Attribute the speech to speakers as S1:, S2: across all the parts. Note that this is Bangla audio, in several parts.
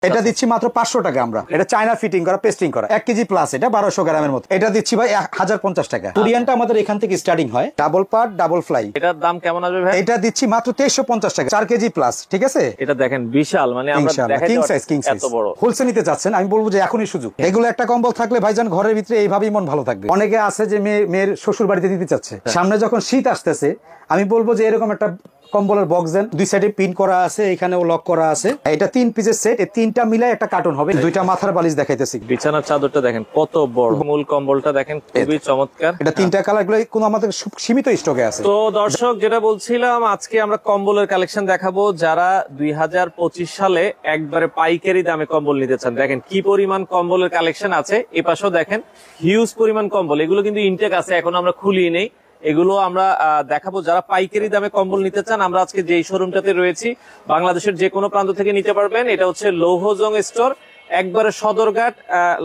S1: এটা দিচ্ছি মাত্র 500 টাকা আমরা। এটা চায়না ফিটিং করা, পেস্টিং করা, 1 কেজি প্লাস, এটা 1200 গ্রামের মতো। এটা দিচ্ছি ভাই 1050 টাকা। কোরিয়ানটা আমাদের এখান থেকে স্টার্টিং হয়, ডাবল পার্ট ডাবল ফ্লাই।
S2: এটার দাম কেমন আসবে ভাই?
S1: এটা দিচ্ছি মাত্র 2350 টাকা, 4 কেজি প্লাস। ঠিক আছে,
S2: এটা দেখেন বিশাল, মানে আমরা দেখাই
S1: কিং সাইজ, এত বড়। হোলসেল নিতে যাচ্ছেন, আমি বলবো যে এখনই সুযোগ। এগুলো একটা কম্বল থাকলে ভাইজান ঘরের ভিতরে এইভাবেই মন ভালো থাকবে। অনেকে আছে যে মেয়ের শ্বশুর বাড়িতে দিতে চাচ্ছে, সামনে যখন শীত আসতেছে, আমি বলবো যে এরকম একটা কম্বলের বক্স দেন, 2 সাইডে পিন করা আছে, এখানেও লক করা আছে। এটা 3 পিসের সেট, এই 3টা মিলাই একটা কার্টন হবে। 2টা মাথার বালিশ দেখাইতেছি।
S2: বিছানার চাদরটা দেখেন কত বড়, মূল কম্বলটা দেখেন খুবই চমৎকার।
S1: এটা 3টা কালার, গুলো কোনো আমাদের সীমিত স্টকে আছে।
S2: তো দর্শক, যেটা বলছিলাম, আজকে আমরা কম্বলের কালেকশন দেখাবো। যারা 2025 সালে একবারে পাইকারি দামে কম্বল নিতে চান, দেখেন কি পরিমাণ কম্বলের কালেকশন আছে। এই পাশেও দেখেন হিউজ পরিমাণ কম্বল, এগুলো কিন্তু ইনটেক আছে, এখন আমরা খুলিয়ে নেই। এগুলো আমরা দেখাবো যারা পাইকারি দামে কম্বল নিতে চান। আমরা আজকে যেই শোরুমটাতে রয়েছি, বাংলাদেশের যে কোনো প্রান্ত থেকে নিতে পারবেন। এটা হচ্ছে লৌহজং স্টোর, একবারে সদরঘাট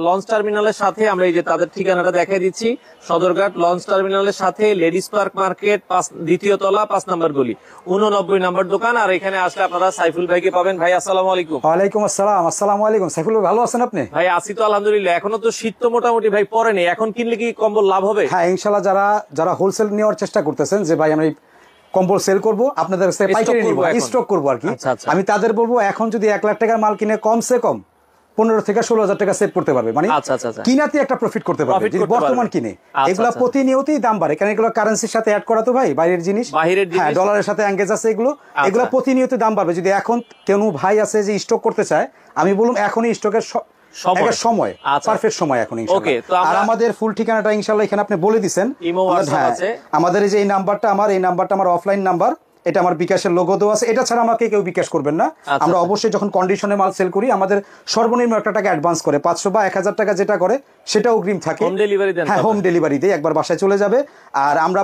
S2: লঞ্চ টার্মিনালের সাথে। আমরা এই যে তাদের ঠিকানাটা দেখাই দিচ্ছি, সদরঘাট লঞ্চ টার্মিনালের সাথে লেডিস পার্ক মার্কেট, 2য় তলা, 5 নম্বর গলি, 89 নম্বর দোকান। আর এখানে আসলে আপনারা সাইফুল ভাইকে পাবেন। ভাই আসসালামু আলাইকুম।
S1: ওয়ালাইকুম আসসালাম। আসসালামু আলাইকুম। সাইফুল ভাই ভালো আছেন আপনি?
S2: ভাই আছি তো আলহামদুলিল্লাহ। এখনো তো শীত তো মোটামুটি ভাই পড়েনি, এখন কিনলে কি কম্বল লাভ হবে?
S1: হ্যাঁ ইনশাআল্লাহ। যারা হোলসেল নেওয়ার চেষ্টা করতেছেন যে ভাই আমি কম্বল সেল করব, আপনাদের কাছে পাইকারি নিব, স্টক করব আর কি, আমি তাদের বলবো এখন যদি 1 লাখ টাকার মাল কিনে কমসে কম 15 থেকে 16,000 টাকা সেভ করতে পারবে, মানে কিনাতে একটা প্রফিট করতে পারবে যদি বর্তমান কিনে। এগুলা প্রতিনিয়তই দাম বাড়ে, কারণ এগুলো কারেন্সির সাথে অ্যাড করা তো ভাই, বাইরের জিনিস, হ্যাঁ ডলারের সাথে এঙ্গেজ আছে। এগুলো প্রতিনিয়ত দাম বাড়বে। যদি এখন কেউ ভাই আছে যে স্টক করতে চায়, আমি বললাম এখনই স্টকের সময়, পারফেক্ট সময় এখন ইনশাআল্লাহ। আর আমাদের ফুল ঠিকানাটা ইনশাআল্লাহ এখানে আপনি বলে দিবেন। আমাদের এই যে নাম্বারটা, আমার অফলাইন নাম্বার, এটা আমার বিকাশের লোগো দেওয়া আছে। এটা ছাড়া আমাকে কেউ বিকাশ করবেন না। আমরা অবশ্যই যখন কন্ডিশনে মাল সেল করি, আমাদের সর্বনিম্ন 1 টাকা অ্যাডভান্স করে, 500 বা 1000 টাকা যেটা করে সেটা অগ্রিম থাকে। হ্যাঁ, হোম ডেলিভারি দিয়ে একবার বাসায় চলে যাবে। আর আমরা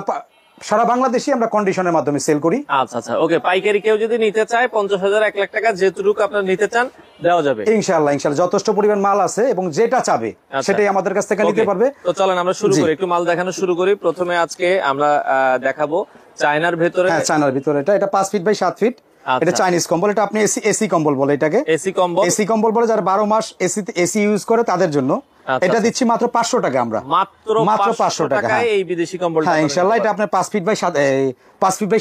S1: সারা বাংলাদেশে আমরা কন্ডিশনের মাধ্যমে সেল করি।
S2: আচ্ছা, ওকে। পাইকারি কেউ যদি নিতে চায় 50,000 1 লাখ টাকা যেটুকু আপনারা নিতে চান দেওয়া যাবে
S1: ইনশাআল্লাহ। যথেষ্ট পরিমাণ মাল আছে এবং যেটা চাবে সেটাই আমাদের কাছ থেকে নিতে পারবে।
S2: তো চলেন আমরা শুরু করি, একটু মাল দেখানো শুরু করি। প্রথমে আজকে আমরা দেখাবো চায়নার ভেতরে।
S1: হ্যাঁ, চায়নার ভিতরে। এটা 5 ফিট বাই 7 ফিট। এটা চাইনিজ কম্বল। এটা আপনি এসি কম্বল বলে, এটাকে এসি কম্বল বলে। যারা 12 মাস এসি ইউজ করে তাদের জন্য। এটা দিচ্ছি মাত্র 500 টাকা আমরা, মাত্র 500 টাকা এই বিদেশি কম্বল। হ্যাঁ ইনশাআল্লাহ। এটা আপনার 5 ফিট বাই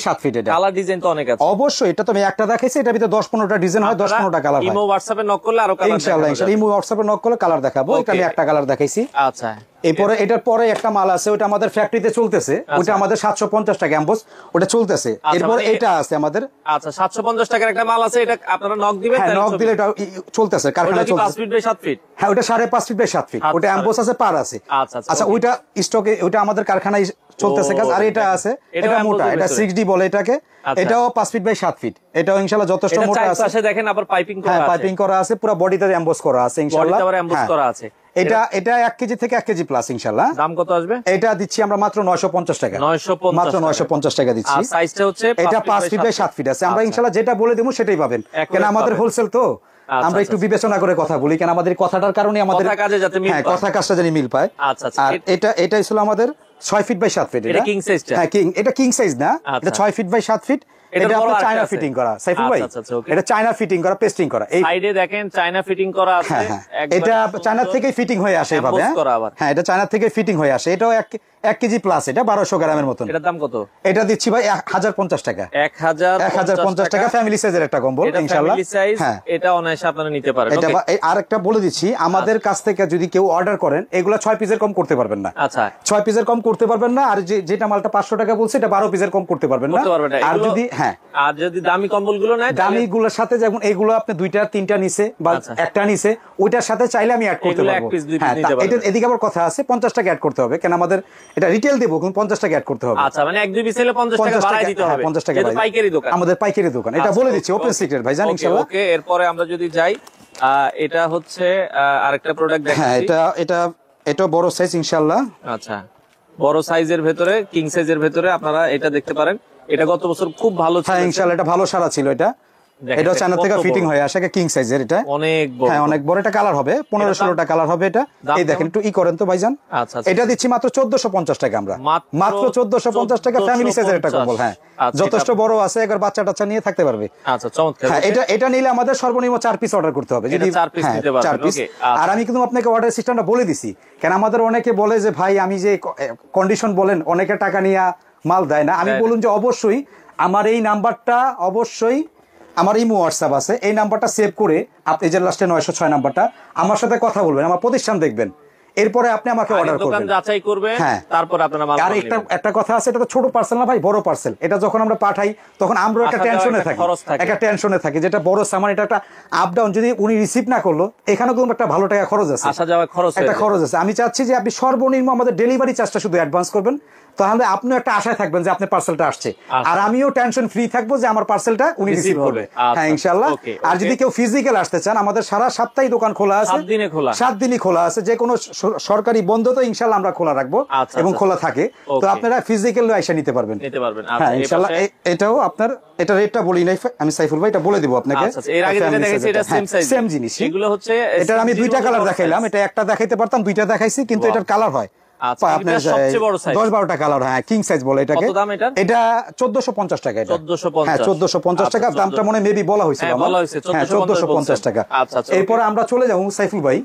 S1: 7 ফিট। এটা
S2: কালার ডিজাইন তো অনেক আছে অবশ্যই।
S1: এটা তো আমি একটা দেখাইছি, এটার ভিতরে 10-15টা ডিজাইন হয়, 10-15টা কালার হয়।
S2: ইমো হোয়াটসঅ্যাপে নক করলে আরো কালার
S1: ইনশাআল্লাহ। ইমো হোয়াটসঅ্যাপে নক করলে কালার দেখাবো। এটা আমি একটা কালার দেখাইছি।
S2: আচ্ছা,
S1: এরপরে এটার পরে একটা মাল আছে, ওটা আমাদের ফ্যাক্টরিতে চলতেছে, ওটা আমাদের 750 টাকা এমবস, ওটা চলতেছে। এরপর এটা আছে আমাদের,
S2: আচ্ছা 750 টাকার একটা মাল আছে, এটা আপনারা নক দিবেন।
S1: হ্যাঁ, নক দিলে এটা চলতেছে, কারখানা চলতেছে।
S2: 5 ফিট বাই 7 ফিট।
S1: হ্যাঁ, ওটা 5.5 ফিট বাই 7 ফিট। ওটা এমবস আছে, পার আছে। আচ্ছা, ওইটা স্টকে, ওটা আমাদের কারখানায় চলতেছে কাজ। আর এটা আছে, এটা মোটা, এটা 6D বলে এটাকে। এটাও 5 ফিট বাই 7 ফিট। এটাও ইনশাআল্লাহ যথেষ্ট মোটা আছে।
S2: পাশে দেখেন আবার পাইপিং করা আছে।
S1: হ্যাঁ, পাইপিং করা আছে, পুরো বডিতে এমবস করা আছে ইনশাআল্লাহ।
S2: বডিতে আবার এমবস করা আছে।
S1: এটা 1 কেজি থেকে 1 কেজি প্লাস ইনশাআল্লাহ।
S2: দাম কত আসবে?
S1: এটা দিচ্ছি আমরা মাত্র 950 টাকা। মাত্র 950 টাকা দিচ্ছি।
S2: আর সাইজটা হচ্ছে
S1: এটা 5 ফিট বাই 7 ফিট আছে। আমরা ইনশাআল্লাহ যেটা বলে দেবো সেটাই পাবেন, কেন আমাদের হোলসেল তো। আমরা একটু বিবেচনা করে কথা বলি, কেন আমাদের কথাটার কারণে আমাদের কথা কাজটা জানি মিল পায়। আর এটাই ছিল আমাদের 6 ফিট বাই 7 ফিট।
S2: এটা কিং সাইজ।
S1: হ্যাঁ, এটা কিং সাইজ না, এটা 6 ফিট বাই 7 ফিট। এটা আপনার চায়না ফিটিং করা, সাইফুল ভাই। এটা চায়না ফিটিং করা, পেস্টিং করা। এই
S2: সাইডে দেখেন চায়না ফিটিং করা আছে।
S1: এটা চায়না থেকে ফিটিং হয়ে আসে এভাবে। হ্যাঁ, এটা চায়না থেকে ফিটিং হয়ে আসে। এটাও 1 কেজি প্লাস, এটা 1200 গ্রামের মতন।
S2: এটার দাম কত?
S1: এটা দিচ্ছি ভাই 1050 টাকা। 1050 টাকা ফ্যামিলি সাইজের একটা কম্বল ইনশাআল্লাহ।
S2: হ্যাঁ, এটা অনায়াসে আপনারা নিতে পারেন।
S1: এটা আরেকটা বলে দিচ্ছি, আমাদের কাছ থেকে যদি কেউ অর্ডার করেন, এগুলা 6 পিসের কম করতে পারবেন না।
S2: আচ্ছা,
S1: 6 পিসের কম করতে পারবেন না। আর যেটা মালটা 500 টাকা বলছে, এটা 12 পিসের কম করতে পারবেন না। আর যদি
S2: আর যদি দামি কম্বল গুলো নেয়,
S1: দামি গুলোর সাথে যেমন এইগুলো আপনি 2টা 3টা নিছে বা একটা নিছে, ওইটার সাথে চাইলে আমি অ্যাড করতে পারবো। হ্যাঁ, এটা এদিকে আবার কথা আছে, 50 টাকা অ্যাড করতে হবে, কেন আমাদের এটা রিটেল দেবো, 50 টাকা অ্যাড করতে হবে।
S2: আচ্ছা, মানে 1-2 পিস হলে 50 টাকা বাড়ায় দিতে হবে।
S1: 50 টাকা
S2: পাইকারি দোকান,
S1: আমাদের পাইকারি দোকান। এটা বলে দিচ্ছি, ওপেন সিক্রেট ভাই, জানেন ইনশাআল্লাহ।
S2: ওকে, এরপরে আমরা যদি যাই, এটা হচ্ছে আরেকটা প্রোডাক্ট দেখাচ্ছি।
S1: হ্যাঁ, এটা বড় সাইজ ইনশাআল্লাহ।
S2: আচ্ছা, বড় সাইজের ভেতরে, কিং সাইজের ভেতরে আপনারা এটা দেখতে পারেন। এটা গত বছর খুব ভালো ছিল।
S1: হ্যাঁ ইনশাআল্লাহ, এটা ভালো সারা ছিল। এটা এটা চায়না থেকে ফিটিং হয়ে আসে, কিং সাইজের, এটা
S2: অনেক বড়।
S1: হ্যাঁ অনেক বড়, এটা কালার হবে 15-16টা কালার হবে এটা। এই দেখেন একটু করেন তো ভাইজান।
S2: আচ্ছা
S1: এটা দিচ্ছি মাত্র 1450 টাকা আমরা, মাত্র 1450 টাকা ফ্যামিলি সাইজের একটা কম্বল। হ্যাঁ যথেষ্ট বড় আছে, একবার বাচ্চা টাচ্চা নিয়ে থাকতে পারবে।
S2: আচ্ছা চমৎকার।
S1: হ্যাঁ এটা নিলে আমাদের সর্বনিম্ন 4 পিস অর্ডার করতে হবে, যদি
S2: 4 পিস নিতে পারবেন।
S1: 4 পিস। আর আমি কিন্তু আপনাকে অর্ডার সিস্টেমটা বলে দিছি, কারণ আমাদের অনেকে বলে যে ভাই আমি যে কন্ডিশন বলেন অনেকে টাকা নিয়ে মাল দেয় না। আমি বলুন যে অবশ্যই আমার এই নাম্বারটা, অবশ্যই আমার ইমো হোয়াটসঅ্যাপ আছে, এই নাম্বারটা সেভ করে আপনি যে লাস্টে 906 নাম্বারটা, আমার সাথে কথা বলবেন, আমার প্রতিষ্ঠান দেখবেন, এরপরে আপনি আমাকে অর্ডার করবেন,
S2: দোকান যাচাই করবেন, তারপর আপনারা মাল
S1: আর একটা কথা আছে, এটা তো ছোট পার্সেল না ভাই, বড় পার্সেল। এটা যখন আমরা পাঠাই তখন আমরা একটা টেনশনে থাকি, একটা টেনশনে থাকি, যেটা বড় সামান, এটা একটা আপ ডাউন, যদি উনি রিসিভ না করলো এখানেও কিন্তু একটা ভালো টাকা খরচ আছে,
S2: আসা যাওয়া খরচ,
S1: একটা খরচ আছে। আমি চাচ্ছি যে আপনি সর্বনিম্ন আমাদের ডেলিভারি চার্জটা শুধু অ্যাডভান্স করবেন, তাহলে আপনিও একটা আশায় থাকবেন যে আপনার পার্সেলটা আসছে, আর আমিও টেনশন ফ্রি থাকবো যে আমার পার্সেলটা উনি রিসিভ করবে। হ্যাঁ ইনশাআল্লাহ। আর যদি কেউ ফিজিক্যাল আসতে চান, আমাদের সারা সপ্তাহে দোকান খোলা আছে, 7 দিনই খোলা আছে, যে কোনো সরকারি বন্ধ তো ইনশাআল্লাহ আমরা খোলা রাখবো এবং খোলা থাকে, তো আপনারা ফিজিক্যাল আইসা নিতে পারবেন। হ্যাঁ ইনশাআল্লাহ। এটাও আপনার, এটা রেটটা বলি নাই আমি, সাইফুল ভাই এটা বলে দিব আপনাকে।
S2: এর আগে যেটা দেখাইছি এটা সেম সাইজ,
S1: সেম জিনিস।
S2: এগুলো হচ্ছে,
S1: এটা আমি দুইটা কালার দেখাইলাম, এটা একটা দেখাইতে পারতাম, দুইটা দেখাইছি, কিন্তু এটার কালার হয় 10-12টা কালার। হ্যাঁ কিং সাইজ বলে এটাকে। এটা 1450 টাকা, এটা 1450 টাকা। দামটা মনে মেবি বলা হয়েছিল আমার, হ্যাঁ 1450 টাকা। এরপরে আমরা চলে যাবো সাইফুল ভাই,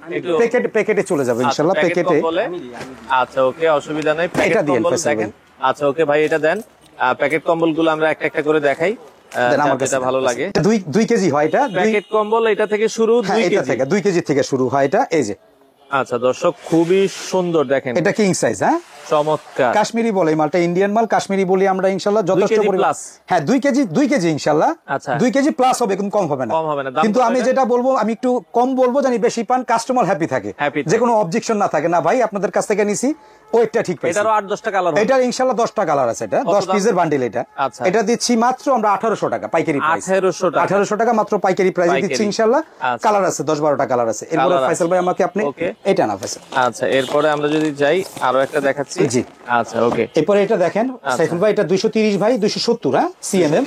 S1: প্যাকেটে চলে যাবো ইনশাআল্লাহ, প্যাকেটে।
S2: আচ্ছা ওকে, অসুবিধা নাই, প্যাকেট কম্বল দেখেন। আচ্ছা ওকে ভাই, এটা দেন, প্যাকেট কম্বল গুলো আমরা একটা একটা করে দেখাই, আমার কাছে ভালো লাগে।
S1: 2 কেজি হয় এটা
S2: প্যাকেট কম্বল, এটা থেকে শুরু
S1: 2 কেজি থেকে শুরু হয় এটা। এই যে
S2: আচ্ছা দর্শক, খুবই সুন্দর, দেখেন
S1: এটা কিং সাইজ। হ্যাঁ
S2: চমৎকার,
S1: কাশ্মীরি বলে এই মালটা, ইন্ডিয়ান মাল, কাশ্মীরি বলি আমরা ইনশাআল্লাহ। যথেষ্ট প্লাস, হ্যাঁ 2 কেজি ইনশাআল্লাহ। 2 কেজি প্লাস হবে, কিন্তু কম হবে না। কিন্তু আমি যেটা বলবো, আমি একটু কম বলবো, জানি বেশি পান, কাস্টমার হ্যাপি থাকে, যে কোনো অবজেকশন না থাকে, না ভাই আপনাদের কাছ থেকে নিছি ওইটা ঠিক পাইছি।
S2: এটারও 8-10টা কালার হবে,
S1: এটা ইনশাআল্লাহ 10টা কালার আছে, এটা 10 পিসের বান্ডিল। এটা এটা দিচ্ছি মাত্র আমরা 1800 টাকা পাইকারি প্রাইস, 1800 টাকা মাত্র পাইকারি প্রাইসে দিচ্ছি ইনশাআল্লাহ। কালার আছে 10-12টা কালার আছে। এরপরে ফয়সাল ভাই আমাকে আপনি এটা না ফয়সাল।
S2: আচ্ছা এরপরে আমরা যদি যাই, আরো একটা দেখাচ্ছি। জি আচ্ছা ওকে,
S1: এরপরে এটা দেখেন সাইফুল ভাই, এটা 230 বাই 270, হ্যাঁ সিএমএম।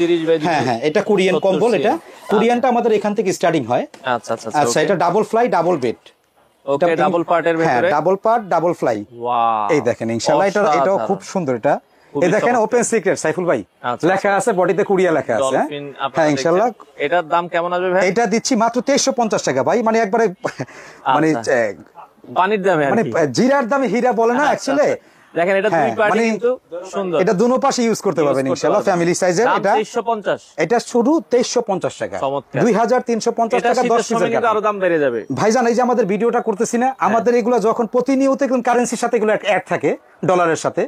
S1: হ্যাঁ হ্যাঁ এটা কোরিয়ান কম্বল, এটা কোরিয়ানটা আমাদের এখান থেকে স্টার্টিং হয়। আচ্ছা আচ্ছা আচ্ছা, এটা ডাবল ফ্লাই ডাবল বেড।
S2: ওকে, ডাবল পার্টের ভিতরে,
S1: হ্যাঁ double part double fly. Wow, এই দেখেন ইনশাআল্লাহ এটাও খুব সুন্দর। এটা এই দেখেন ওপেন সিক্রেট সাইফুল ভাই লেখা আছে, বডিতে কোরিয়া লেখা আছে। হ্যাঁ ইনশাআল্লাহ।
S2: এটার দাম কেমন আসবে ভাই?
S1: এটা দিচ্ছি মাত্র 2350 টাকা ভাই, মানে একবারে মানে
S2: পানির দামে,
S1: মানে জিরার দামে হীরা বলে না অ্যাকচুয়ালি।
S2: দেখেন এটা দুই পার্টি কিন্তু সুন্দর,
S1: এটা দুনো পাশে ইউজ করতে পারবেন ইনশাআল্লাহ, ফ্যামিলি সাইজের। এটা
S2: 2350,
S1: এটা শুধু 2350 টাকা, 2350 টাকা 10 পিসের।
S2: কিন্তু আরো দাম বেড়ে যাবে
S1: ভাইজান। এই যে আমাদের ভিডিওটা করতেছি না, আমাদের এগুলো যখন প্রতিনিয়ত কারেন্সির সাথে এগুলো অ্যাড থাকে, ডলারের সাথে,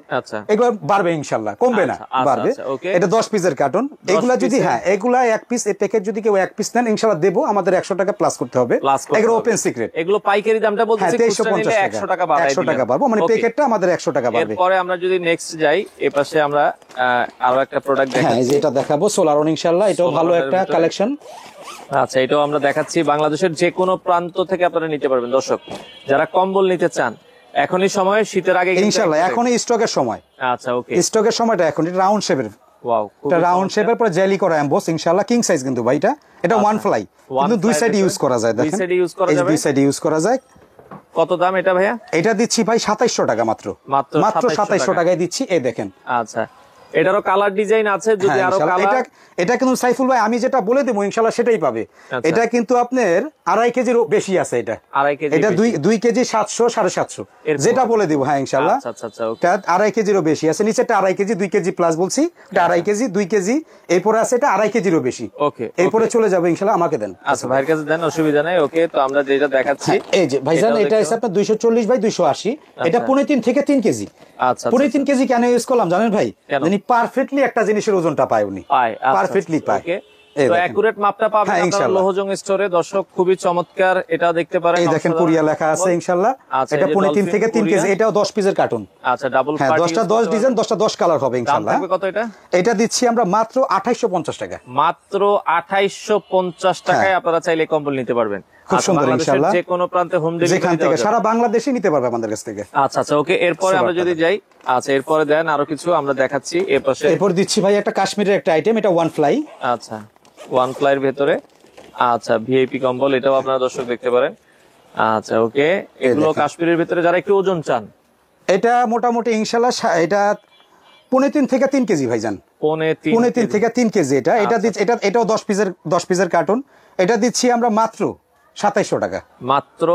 S1: এগুলো বাড়বে ইনশাআল্লাহ, কমবে না, বাড়বে। এটা 10 পিসের কার্টন। এগুলা যদি, হ্যাঁ এগুলা 1 পিস, এই প্যাকেট যদি কেউ 1 পিস নেন ইনশাআল্লাহ দেবো, আমাদের 100 টাকা প্লাস করতে হবে। এগুলো ওপেন সিক্রেট,
S2: এগুলো পাইকারি দামটা বলতেছি
S1: 2350 টাকা, 100 টাকা বাড়বো, মানে প্যাকেটটা আমাদের 100 টাকা বাড়বে।
S2: এরপরে আমরা যদি নেক্সট যাই, এই পাশে আমরা আরো একটা প্রোডাক্ট দেখাচ্ছি।
S1: হ্যাঁ এটা দেখাবো সোলারন ইনশাআল্লাহ, এটাও ভালো একটা কালেকশন।
S2: আচ্ছা এটাও আমরা দেখাচ্ছি, বাংলাদেশের যে কোনো প্রান্ত থেকে আপনারা নিতে পারবেন। দর্শক যারা কম্বল নিতে চান, এখনই সময়, শীতের আগে
S1: ইনশাআল্লাহ, এখনই স্টকের সময়।
S2: আচ্ছা ওকে,
S1: স্টকের সময়টা এখন। এটা রাউন্ড শেপের,
S2: ওয়াও,
S1: এটা রাউন্ড শেপের পরে জেলি করা এমবস ইনশাআল্লাহ, কিং সাইজ কিন্তু ভাই। এটা ওয়ান ফ্লাই, কিন্তু দুই সাইড ইউজ করা যায়। দেখেন দুই সাইড ইউজ করা যায়।
S2: কত দাম এটা ভাইয়া?
S1: এটা দিচ্ছি ভাই 2700 টাকা, মাত্র 2700 টাকায় দিচ্ছি। এই দেখেন,
S2: আচ্ছা এটারও কালার ডিজাইন আছে, যদি আরো কালার।
S1: এটা কিন্তু সাইফুল ভাই আমি যেটা বলে দেবো ইনশাআল্লাহ সেটাই পাবে। এটা কিন্তু আপনার 2.5 কেজির বেশি আছে। এটা 2.5 কেজি, এটা 2 কেজি 700 750 যেটা বলে দিব। হ্যাঁ ইনশাআল্লাহ। আচ্ছা আচ্ছা, 2.5 কেজিরও বেশি আছে। নিচেটা 2.5 কেজি, 2 কেজি প্লাস বলছি, এটা 2.5 কেজি 2 কেজি। এরপরে আছে এটা 2.5 কেজিরও বেশি। ওকে, এরপরে চলে যাবে ইনশাআল্লাহ, আমাকে দেন।
S2: আচ্ছা ভাইয়ের কাছে দেন, অসুবিধা নাই। ওকে, তো আমরা যেটা দেখাচ্ছি,
S1: এই যে ভাইজান, এটা আছে আপনার 240 বাই 280, এটা 3.5 থেকে 3 কেজি। আচ্ছা 3.5 কেজি কেন ইউজ করলাম জানেন ভাই? জানি পারফেক্টলি একটা জিনিসের ওজনটা পায় উনি, পারফেক্টলি পায়।
S2: তো অ্যাকুরেট মাপটা পাবেন আপনারা লোহজং স্টোরে। দর্শক খুবই চমৎকার, এটা দেখতে পারেন।
S1: এই দেখেন কোরিয়া লেখা আছে ইনশাআল্লাহ। এটা 3.5 থেকে 3 কেজি, এটাও 10 পিসের কার্টুন।
S2: আচ্ছা ডাবল পার্টি,
S1: 10টা 10 ডিজাইন, 10টা 10 কালার হবে ইনশাআল্লাহ।
S2: দাম কত এটা?
S1: এটা দিচ্ছি আমরা মাত্র 2850 টাকা,
S2: মাত্র 2850 টাকায় আপনারা চাইলে কম্বল নিতে পারবেন।
S1: খুব সুন্দর ইনশাআল্লাহ,
S2: যে কোনো প্রান্তে হোম ডেলিভারি,
S1: যেখান থেকে সারা বাংলাদেশে নিতে পারবে আমাদের কাছ থেকে।
S2: আচ্ছা আচ্ছা ওকে, এরপরে আমরা যদি যাই, আচ্ছা এরপরে দেন আরো কিছু আমরা দেখাচ্ছি। এরপর
S1: দিচ্ছি ভাই একটা কাশ্মীরের একটা আইটেম, এটা ওয়ান ফ্লাই।
S2: আচ্ছা ওয়ান প্লাইয়ের ভেতরে। আচ্ছা, ভিআইপি কম্বল, এটাও আপনারা দর্শক দেখতে পারেন। আচ্ছা ওকে, এগুলো কাশ্মীরের ভিতরে যারা একটু ওজন চান,
S1: এটা মোটামুটি ইনশাল্লাহ এটা 3.5 থেকে 3 কেজি ভাইজান, 3.5 থেকে 3 কেজি। এটা এটাও 10 পিসের কার্টুন। এটা দিচ্ছি আমরা মাত্র 2700 টাকা, মাত্র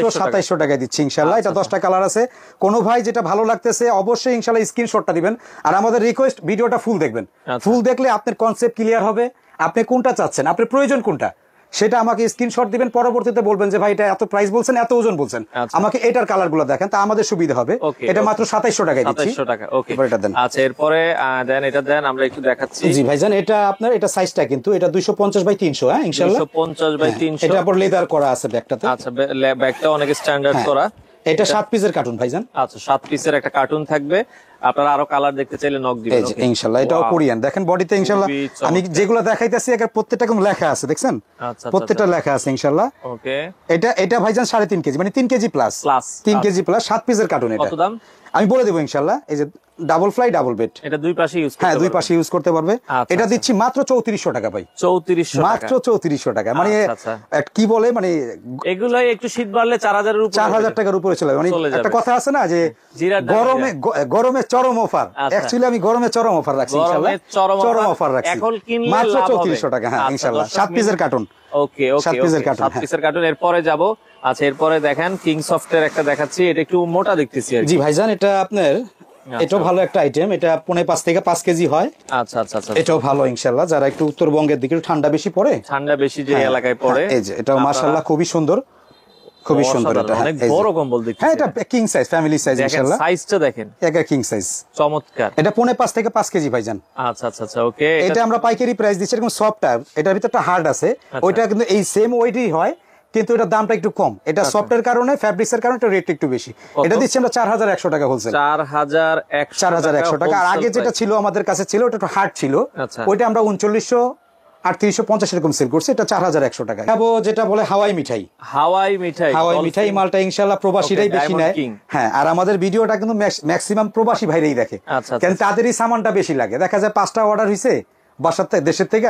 S1: 2700 টাকায় দিচ্ছি ইনশাল্লাহ। এটা 10টা কালার আছে। কোনো ভাই যেটা ভালো লাগতেছে অবশ্যই ইনশাল্লাহ স্ক্রিনশটটা দিবেন। আর আমাদের রিকোয়েস্ট, ভিডিওটা ফুল দেখবেন। ফুল দেখলে আপনার কনসেপ্ট ক্লিয়ার হবে, আপনি কোনটা চাচ্ছেন, আপনার প্রয়োজন কোনটা, সেটা আমাকে স্ক্রিনশট দিবেন। পরবর্তীতে বলবেন যে ভাই এটা এত প্রাইস বলছেন, এত ওজন বলছেন, আমাকে এটার কালার গুলো দেখেন, তা আমাদের সুবিধা হবে। এটা মাত্র 2700 টাকায় দিচ্ছি।
S2: 2700 টাকা। ওকে, এটা দেন। আচ্ছা, এরপরে দেন, এটা দেন, আমরা একটু দেখাচ্ছি।
S1: জি ভাইজান, এটা আপনার এটা সাইজটা কিন্তু এটা 250 বাই 300। হ্যাঁ ইনশাআল্লাহ
S2: 250 বাই 300।
S1: এটা আবার লেদার করা আছে ব্যাগটাতে।
S2: আচ্ছা, ব্যাগটা অনেক স্ট্যান্ডার্ড করা।
S1: এটা 7 পিসের কার্টুন ভাইজান।
S2: আচ্ছা, 7 পিসের একটা কার্টুন থাকবে। আপনারা আরো কালার দেখতে চাইলে নক দিবেন।
S1: ইনশাআল্লাহ এটাও কোরিয়ান। দেখেন বডিতে ইনশাআল্লাহ আমি যেগুলো দেখাইতেছি এর প্রত্যেকটা কিন্তু লেখা আছে, দেখছেন? প্রত্যেকটা লেখা আছে ইনশাআল্লাহ।
S2: ওকে,
S1: এটা ভাইজান 3.5 কেজি, মানে 3 কেজি প্লাস, 3 কেজি প্লাস 7 পিসের কার্টুন। এটা
S2: কত দাম
S1: আমি বলে দেবো ইনশাআল্লাহ। এই যে ডাবল ফ্লাই ডাবল বেড,
S2: এটা দুই পাশে ইউজ করতে
S1: পারবে। হ্যাঁ, দুই পাশে ইউজ করতে পারবে। এটা দিচ্ছি মাত্র 3400 টাকা ভাই। 3400 টাকা, মাত্র 3400 টাকা। মানে কি বলে, মানে
S2: এগুলাই একটু শীত বাড়লে 4000 এর উপরে,
S1: 4000 টাকার উপরে চলে যাবে। মানে একটা কথা আছে না যে গরমে চরম অফার। অ্যাকচুয়ালি আমি গরমে চরম অফার রাখছি ইনশাআল্লাহ, চরম অফার রাখছি।
S2: এখন কিনলে
S1: মাত্র 3400 টাকা। হ্যাঁ ইনশাআল্লাহ 7 পিসের কার্টুন।
S2: ওকে ওকে,
S1: 7 পিসের কার্টুন,
S2: 7 পিসের কার্টুন। এরপরে যাব। আচ্ছা, এরপরে দেখেন কিং সফটের একটা দেখাচ্ছি। এটা একটু মোটা দেখতেছি।
S1: জি ভাইজান, এটা আপনার এটাও ভালো একটা আইটেম। এটা 5.5 থেকে 5 কেজি হয়।
S2: আচ্ছা আচ্ছা আচ্ছা,
S1: এটাও ভালো ইনশাআল্লাহ। যারা একটু উত্তরবঙ্গের দিকে ঠান্ডা বেশি পড়ে,
S2: ঠান্ডা বেশি যে এলাকায় পড়ে,
S1: এই যে এটাও মাশাআল্লাহ খুবই সুন্দর, খুবই সুন্দর। এটা
S2: অনেক বড় কম্বল দেখতে।
S1: হ্যাঁ, এটা কিং সাইজ, ফ্যামিলি সাইজ ইনশাআল্লাহ।
S2: সাইজটা দেখেন,
S1: একা কিং সাইজ,
S2: চমৎকার।
S1: এটা 5.5 থেকে 5 কেজি ভাইজান।
S2: আচ্ছা আচ্ছা আচ্ছা, ওকে।
S1: এটা আমরা পাইকারি প্রাইস দিচ্ছি। এরকম সফটটা, এটার ভিতরটা হার্ড আছে, ওইটা কিন্তু এই সেম ওয়েটই হয়, কিন্তু এটার দামটা একটু কম। এটা সফটের কারণে, ফ্যাব্রিক্সের কারণে এটা রেট একটু বেশি। এটা দিচ্ছি আমরা 4100 টাকা হোলসেল। 4100 টাকা। আর আগে যেটা ছিল আমাদের কাছে ছিল, ওটা একটু হার্ড ছিল, ওইটা আমরা 3900 3850 এরকম সেল করছে। এটা 4100 টাকা। যেটা বলে হাওয়াই মিঠাই, হাওয়াই মিঠাই মালটা ইনশাআল্লাহ প্রবাসীরাই বেশি নেয়। হ্যাঁ, আর আমাদের ভিডিওটা কিন্তু ম্যাক্সিমাম প্রবাসী ভাইরাই দেখে, কারণ তাদেরই সামানটা বেশি লাগে। দেখা যায় 5টা অর্ডার হইছে বাসার থেকে, দেশের থেকে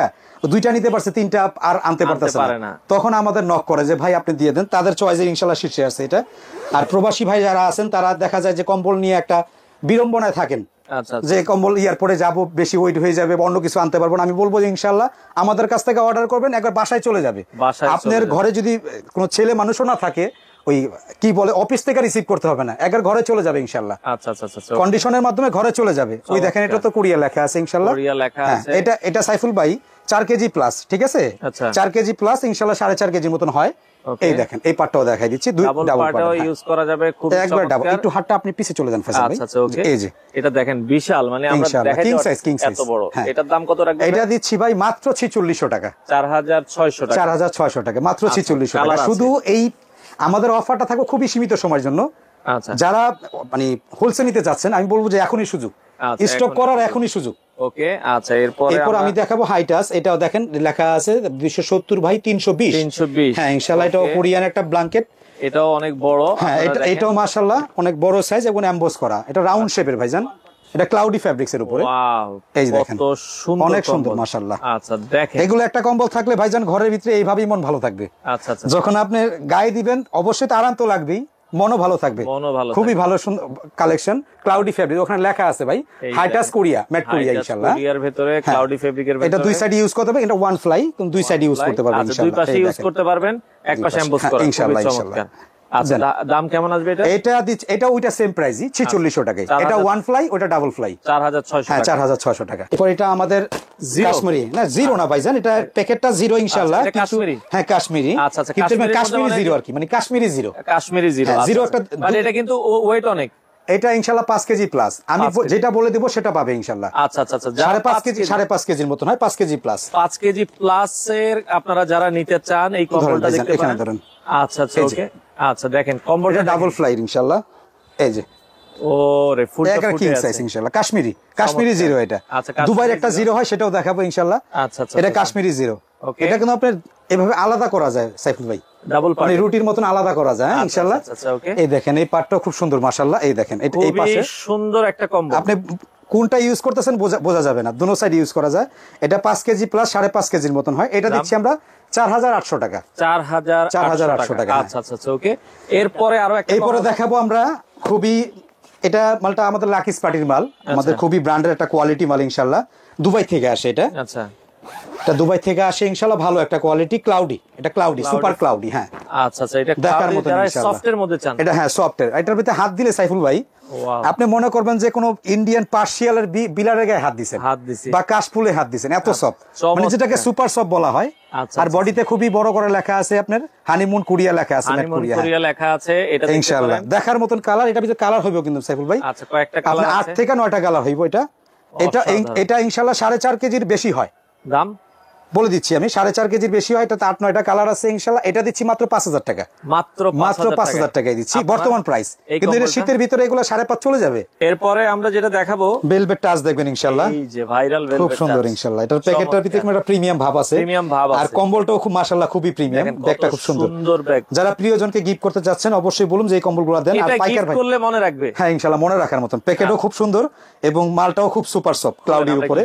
S1: 2টা নিতে পারছে, 3টা আর আনতে পারতেছে না, তখন আমাদের নক করে যে ভাই আপনি দিয়ে দেন। তাদের চয়েসের ইনশাআল্লাহ শীর্ষে আছে এটা। আর প্রবাসী ভাই যারা আছেন তারা দেখা যায় যে কম্বল নিয়ে একটা বিড়ম্বনায় থাকেন, যে কম্বল এয়ারপোর্টে যাবো, বেশি ওয়েট হয়ে যাবে, অন্য কিছু আনতে পারবো না। আমি বলবো যে ইনশাআল্লাহ আমাদের কাছ থেকে অর্ডার করবেন, একবার বাসায় চলে যাবে। আপনার ঘরে যদি কোনো ছেলে মানুষও না থাকে, ওই কি বলে অফিস থেকে রিসিভ করতে হবে না, একবার ঘরে চলে যাবে ইনশাআল্লাহ।
S2: আচ্ছা আচ্ছা আচ্ছা,
S1: কন্ডিশনের মাধ্যমে ঘরে চলে যাবে। ওই দেখেন, এটা তো কোরিয়া লেখা আছে ইনশাআল্লাহ। এটা সাইফুল ভাই 4 কেজি প্লাস, ঠিক আছে? 4 কেজি প্লাস ইনশাআল্লাহ 4.5 কেজির মতন হয়। এই দেখেন, এই পার্টটাও দেখাই দিচ্ছি, ডাবল পার্টও ইউজ করা যাবে, খুব একবার ডাবল। একটু হাতটা আপনি পিছে চলে যান ফয়সাল ভাই।
S2: আচ্ছা ওকে,
S1: এই যে
S2: এটা দেখেন বিশাল, মানে আমরা দেখাই
S1: কিং সাইজ
S2: এত বড়। এটার দাম কত রাখবেন?
S1: এটা দিচ্ছি ভাই মাত্র 4600 টাকা।
S2: 4600 টাকা,
S1: 4600 টাকা, মাত্র 4600 টাকা। শুধু এই আমাদের অফারটা থাকবে খুবই সীমিত সময়ের জন্য। আচ্ছা, যারা মানে হোলসেল নিতে যাচ্ছেন, আমি বলবো যে এখনই সুযোগ, স্টক করার এখনই সুযোগ।
S2: ওকে, আচ্ছা। এরপর
S1: আমি দেখাবো হাইটাস। এটাও দেখেন লেখা আছে 270 বাই 320। হ্যাঁ ইনশাআল্লাহ, এটাও কোরিয়ান একটা ব্ল্যাঙ্কেট,
S2: এটাও অনেক বড়।
S1: হ্যাঁ, এটাও মাশাআল্লাহ অনেক বড় সাইজ এবং এমবোস করা। এটা রাউন্ড শেপের ভাইজান, এটা ক্লাউডি ফ্যাব্রিক্স এর উপরে।
S2: ওয়াও,
S1: এই যে দেখেন,
S2: কত সুন্দর,
S1: অনেক সুন্দর মাশাআল্লাহ।
S2: আচ্ছা দেখেন,
S1: এগুলো একটা কম্বল থাকলে ভাইজান ঘরের ভিতরে এইভাবেই মন ভালো থাকবে।
S2: আচ্ছা আচ্ছা,
S1: যখন আপনি গায়ে দিবেন অবশ্যই আরাম তো লাগবেই, মনও ভালো থাকবে। খুবই ভালো সুন্দর কালেকশন, ক্লাউডি ফেব্রিক। ওখানে লেখা আছে ভাই হাইটাস কোরিয়া, ম্যাট কোরিয়া ইনশাআল্লাহ।
S2: কোরিয়ার ভিতরে ক্লাউডি ফেব্রিকের ভিতরে
S1: এটা দুই সাইড ইউজ করতে পারবে। এটা ওয়ান ফ্লাই, কোন দুই সাইড ইউজ করতে পারবেন ইনশাআল্লাহ।
S2: দুই পাশে ইউজ করতে পারবেন, এক পাশে এমবোস করা,
S1: ইনশাআল্লাহ ইনশাআল্লাহ।
S2: আচ্ছা, দাম কেমন আসবে এটা?
S1: এটা ওইটা সেম প্রাইসই 4600 টাকায়। এটা ওয়ান ফ্লাই, ওটা ডাবল ফ্লাই
S2: 4600।
S1: হ্যাঁ 4600 টাকা। এরপর এটা আমাদের কাশ্মীরি, না জিরো না ভাইজান, এটা প্যাকেটটা জিরো ইনশাআল্লাহ। হ্যাঁ কাশ্মীরি।
S2: আচ্ছা আচ্ছা,
S1: কাশ্মীরি জিরো আর কি, মানে Kashmiri zero,
S2: Kashmiri zero.
S1: Zero একটা,
S2: মানে এটা কিন্তু ওয়েট অনেক।
S1: এটা ইনশাআল্লাহ 5 কেজি প্লাস। আমি যেটা বলে দিব সেটা পাবে ইনশাআল্লাহ।
S2: আচ্ছা আচ্ছা আচ্ছা,
S1: 5.5 কেজি, 5.5 কেজির মতন হয়, 5 কেজি প্লাস।
S2: 5 কেজি প্লাস এর আপনারা যারা নিতে চান এই কম্বলটা দেখতে পারেন। আচ্ছা আচ্ছা, ওকে। আচ্ছা দেখেন, কম্বলটা
S1: ডাবল ফ্লাই ইনশাআল্লাহ। এই যে
S2: ওরে, ফুলটা
S1: কিং সাইজ ইনশাআল্লাহ। কাশ্মীরি জিরো। এটা দুবাইয়ের একটা জিরো হয়, সেটাও দেখাবো ইনশাআল্লাহ।
S2: আচ্ছা আচ্ছা,
S1: এটা কাশ্মীরি জিরো। এটা কিন্তু আপনার এভাবে আলাদা করা যায় সাইফুল ভাই,
S2: ডাবল পার্ট,
S1: মানে রুটির মতন আলাদা করা যায় ইনশাআল্লাহ। এই দেখেন, এই পার্টটা খুব সুন্দর মাশাআল্লাহ। এই দেখেন, এই পাশে
S2: সুন্দর একটা কম্বল।
S1: আপনি কোনটা ইউজ করতেছেন বোঝা যাবে না, দুনো সাইড ইউজ করা যায়। এটা 5 কেজি প্লাস 5.5 কেজির মতন হয়। এটা দিচ্ছি আমরা 4800 টাকা।
S2: 4800 টাকা। আচ্ছা আচ্ছা আচ্ছা, ওকে। এরপরে আরো একটা,
S1: এরপরে দেখাবো আমরা খুবই, এটা মালটা আমাদের লাকিস পার্টির মাল, আমাদের খুবই ব্র্যান্ডের একটা কোয়ালিটি মাল ইনশাআল্লাহ। দুবাই থেকে আসে এটা।
S2: আচ্ছা,
S1: এটা দুবাই থেকে আসে ইনশাআল্লাহ, ভালো একটা কোয়ালিটি, ক্লাউডি, এটা ক্লাউডি, সুপার ক্লাউডি। হ্যাঁ
S2: আচ্ছা আচ্ছা, এটা
S1: দেখার মতো
S2: যারা
S1: ইনশাআল্লাহ।
S2: সফটের মধ্যে চান,
S1: এটা হ্যাঁ সফটের। এটার ভিতরে হাত দিলে সাইফুল ভাই আপনি মনে করবেন যে কোনো ইন্ডিয়ান পার্সিয়ালের বিলারের গায়ে হাত দিছেন, বা কাশফুলে হাত দিছেন, এত সফট, মানে যেটাকে সুপার সফট বলা হয়। আর বডিতে খুবই বড় করে লেখা আছে আপনার হানিমুন কোরিয়া লেখা আছে,
S2: কোরিয়া লেখা আছে। এটা
S1: ইনশাআল্লাহ দেখার মতন কালার। এটা ভিতরে কালার হইব কিন্তু সাইফুল ভাই,
S2: আচ্ছা কয়েকটা কালার আছে,
S1: 8 থেকে 9টা কালার হইব। এটা এটা এটা ইনশাআল্লাহ 4.5 কেজির বেশি হয়।
S2: দাম
S1: বলে দিচ্ছি আমি, 4.5 কেজির বেশি হয়। এটা 8-9টা কালার আছে ইনশাআল্লাহ। এটা দিচ্ছি মাত্র 5000 টাকা, মাত্র 5000 টাকায় দিচ্ছি বর্তমান প্রাইস। কিন্তু এটা শীতের ভিতরে এগুলো 5.5 চলে যাবে।
S2: এরপরে আমরা যেটা দেখাবো
S1: ভেলভেট টাচ দেখবেন ইনশাআল্লাহ,
S2: এই যে ভাইরাল ভেলভেট,
S1: খুব সুন্দর ইনশাআল্লাহ। এটার প্যাকেটটার ভিতরে একটা প্রিমিয়াম ভাব আছে, আর কম্বলটাও খুব মাশাআল্লাহ খুবই প্রিমিয়াম, ব্যাগটা খুব সুন্দর ব্যাগ। যারা প্রিয়জনকে গিফট করতে যাচ্ছেন অবশ্যই বলুন যে এই কম্বলগুলো দেন। আর পাইকার ভাই
S2: করলে মনে রাখবে,
S1: হ্যাঁ ইনশাআল্লাহ মনে রাখার মতন। প্যাকেটও খুব সুন্দর এবং মালটাও খুব সুপার সফট, ক্লাউডির উপরে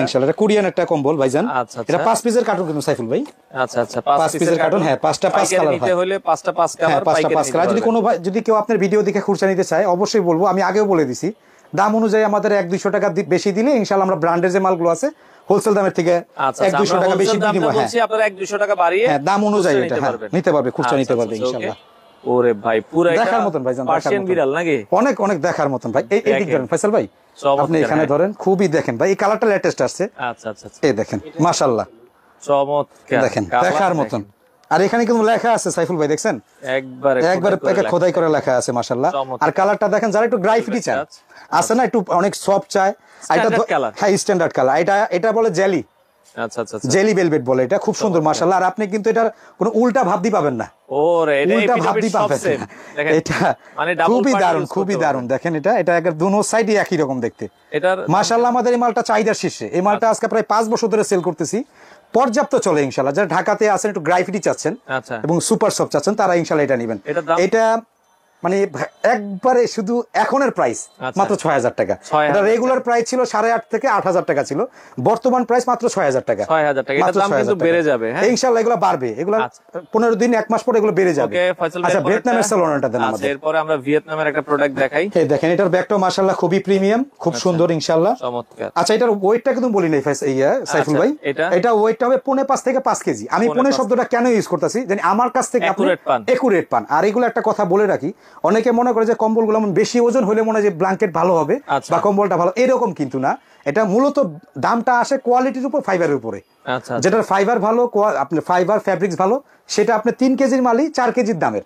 S1: ইনশাআল্লাহ। এটা কোরিয়ান একটা কম্বল ভাইজান। এটা 5 পিসের কার্টুন কিন্তু সাইফুল ভাই।
S2: আচ্ছা আচ্ছা, 5
S1: পিসের কার্টুন। হ্যাঁ 5টা 5 কালার
S2: নিতে হলে 5টা 5 কালার,
S1: 5টা 5 কালার। যদি কোনো ভাই, যদি কেউ আপনার ভিডিও দেখে খুচরা নিতে চায় অবশ্যই বলবো, আমি আগেও বলে দিছি দাম অনুযায়ী আমাদের 1-200 টাকা বেশি দিলে ইনশাআল্লাহ আমরা ব্র্যান্ডের যে মালগুলো আছে হোলসেল দামের থেকে 1-200 টাকা বেশি দিব। হ্যাঁ
S2: আপনারা 1-200 টাকা বাড়িয়ে
S1: দাম অনুযায়ী এটা নিতে পারবে, খুচরা নিতে পারবে ইনশাআল্লাহ।
S2: ওরে ভাই পুরো
S1: দেখার মতন ভাই,
S2: পার্সিয়ান বিড়াল নাকি,
S1: অনেক অনেক দেখার মতন ভাই। এই দিক ধরেন ফয়সাল ভাই, আপনি এখানে ধরেন, খুবই দেখেন ভাই, এই কালারটা লেটেস্ট আসছে।
S2: আচ্ছা আচ্ছা,
S1: এই দেখেন মাশাআল্লাহ,
S2: চমৎকার
S1: দেখেন দেখার মতন। আর এখানে কিন্তু লেখা আছে সাইফুল ভাই, দেখছেন একবারে খোদাই করে লেখা আছে মাশাআল্লাহ। আর কালারটা দেখেন, যারা একটু গ্রাফিটি চায় আছে না, একটু অনেক সফট চায়, এটা হ্যাঁ স্ট্যান্ডার্ড কালার। এটা বলে জেলি,
S2: আচ্ছা আচ্ছা
S1: জেলি ভেলভেট বলে। এটা খুব সুন্দর মাশাআল্লাহ। আর আপনি কিন্তু এটা কোনো উল্টা ভাবদি পাবেন না,
S2: ওরে
S1: উল্টা ভাবদি পাবেন না। এটা মানে খুবই দারুণ, খুবই দারুণ। দেখেন এটা একবার দুনো সাইডই একই রকম দেখতে মাশাআল্লাহ। আমাদের এই মালটা চাহিদার শীর্ষে। এই মালটা আজকে প্রায় 5 বছর ধরে সেল করতেছি, পর্যাপ্ত চলে ইনশাআল্লাহ। যারা ঢাকাতে আছেন, একটু গ্রাফিটি চাচ্ছেন এবং সুপার সফট চাচ্ছেন, তারা ইনশাআল্লাহ এটা নেবেন। এটা মানে একবারে শুধু এখনের প্রাইস মাত্র 6000 টাকা। এটা রেগুলার প্রাইস ছিল 8,500 থেকে 8,000 টাকা ছিল, বর্তমান প্রাইস মাত্র 6000 টাকা।
S2: 6000 টাকা, এটা দাম কিন্তু বেড়ে যাবে। হ্যাঁ
S1: ইনশাআল্লাহ এগুলো বাড়বে, এগুলো 15 দিন 1 মাস পরে এগুলো বেড়ে যাবে। আচ্ছা ভিয়েতনামের স্যালোনাটা দেন আমাদের।
S2: এরপর আমরা ভিয়েতনামের একটা প্রোডাক্ট দেখাই।
S1: এই দেখেন, এটার ব্যাগটাও মাশাআল্লাহ খুবই প্রিমিয়াম, খুব সুন্দর ইনশাআল্লাহ, চমৎকার। আচ্ছা এটার ওয়েটটা কিন্তু বলি নাই সাইফুল ভাই, এটা ওয়েটটা হবে 4.5 থেকে 5 কেজি। আমি 4 শব্দটা কেন ইউজ করতেছি, জানি আমার কাছ থেকে আপনি একুরেট পান। আর এগুলো একটা কথা বলে রাখি, অনেকে মনে করে যে কম্বলগুলো বেশি ওজন হলে মনে হয় যে ব্ল্যাঙ্কেট ভালো হবে বা কম্বলটা ভালো, এরকম কিন্তু না। এটা মূলত দামটা আসে কোয়ালিটির উপর, ফাইবারের উপরে। যেটার ফাইবার ভালো, আপনার ফাইবার ফ্যাব্রিক্স ভালো, সেটা আপনি 3 কেজির মালই 4 কেজির দামের।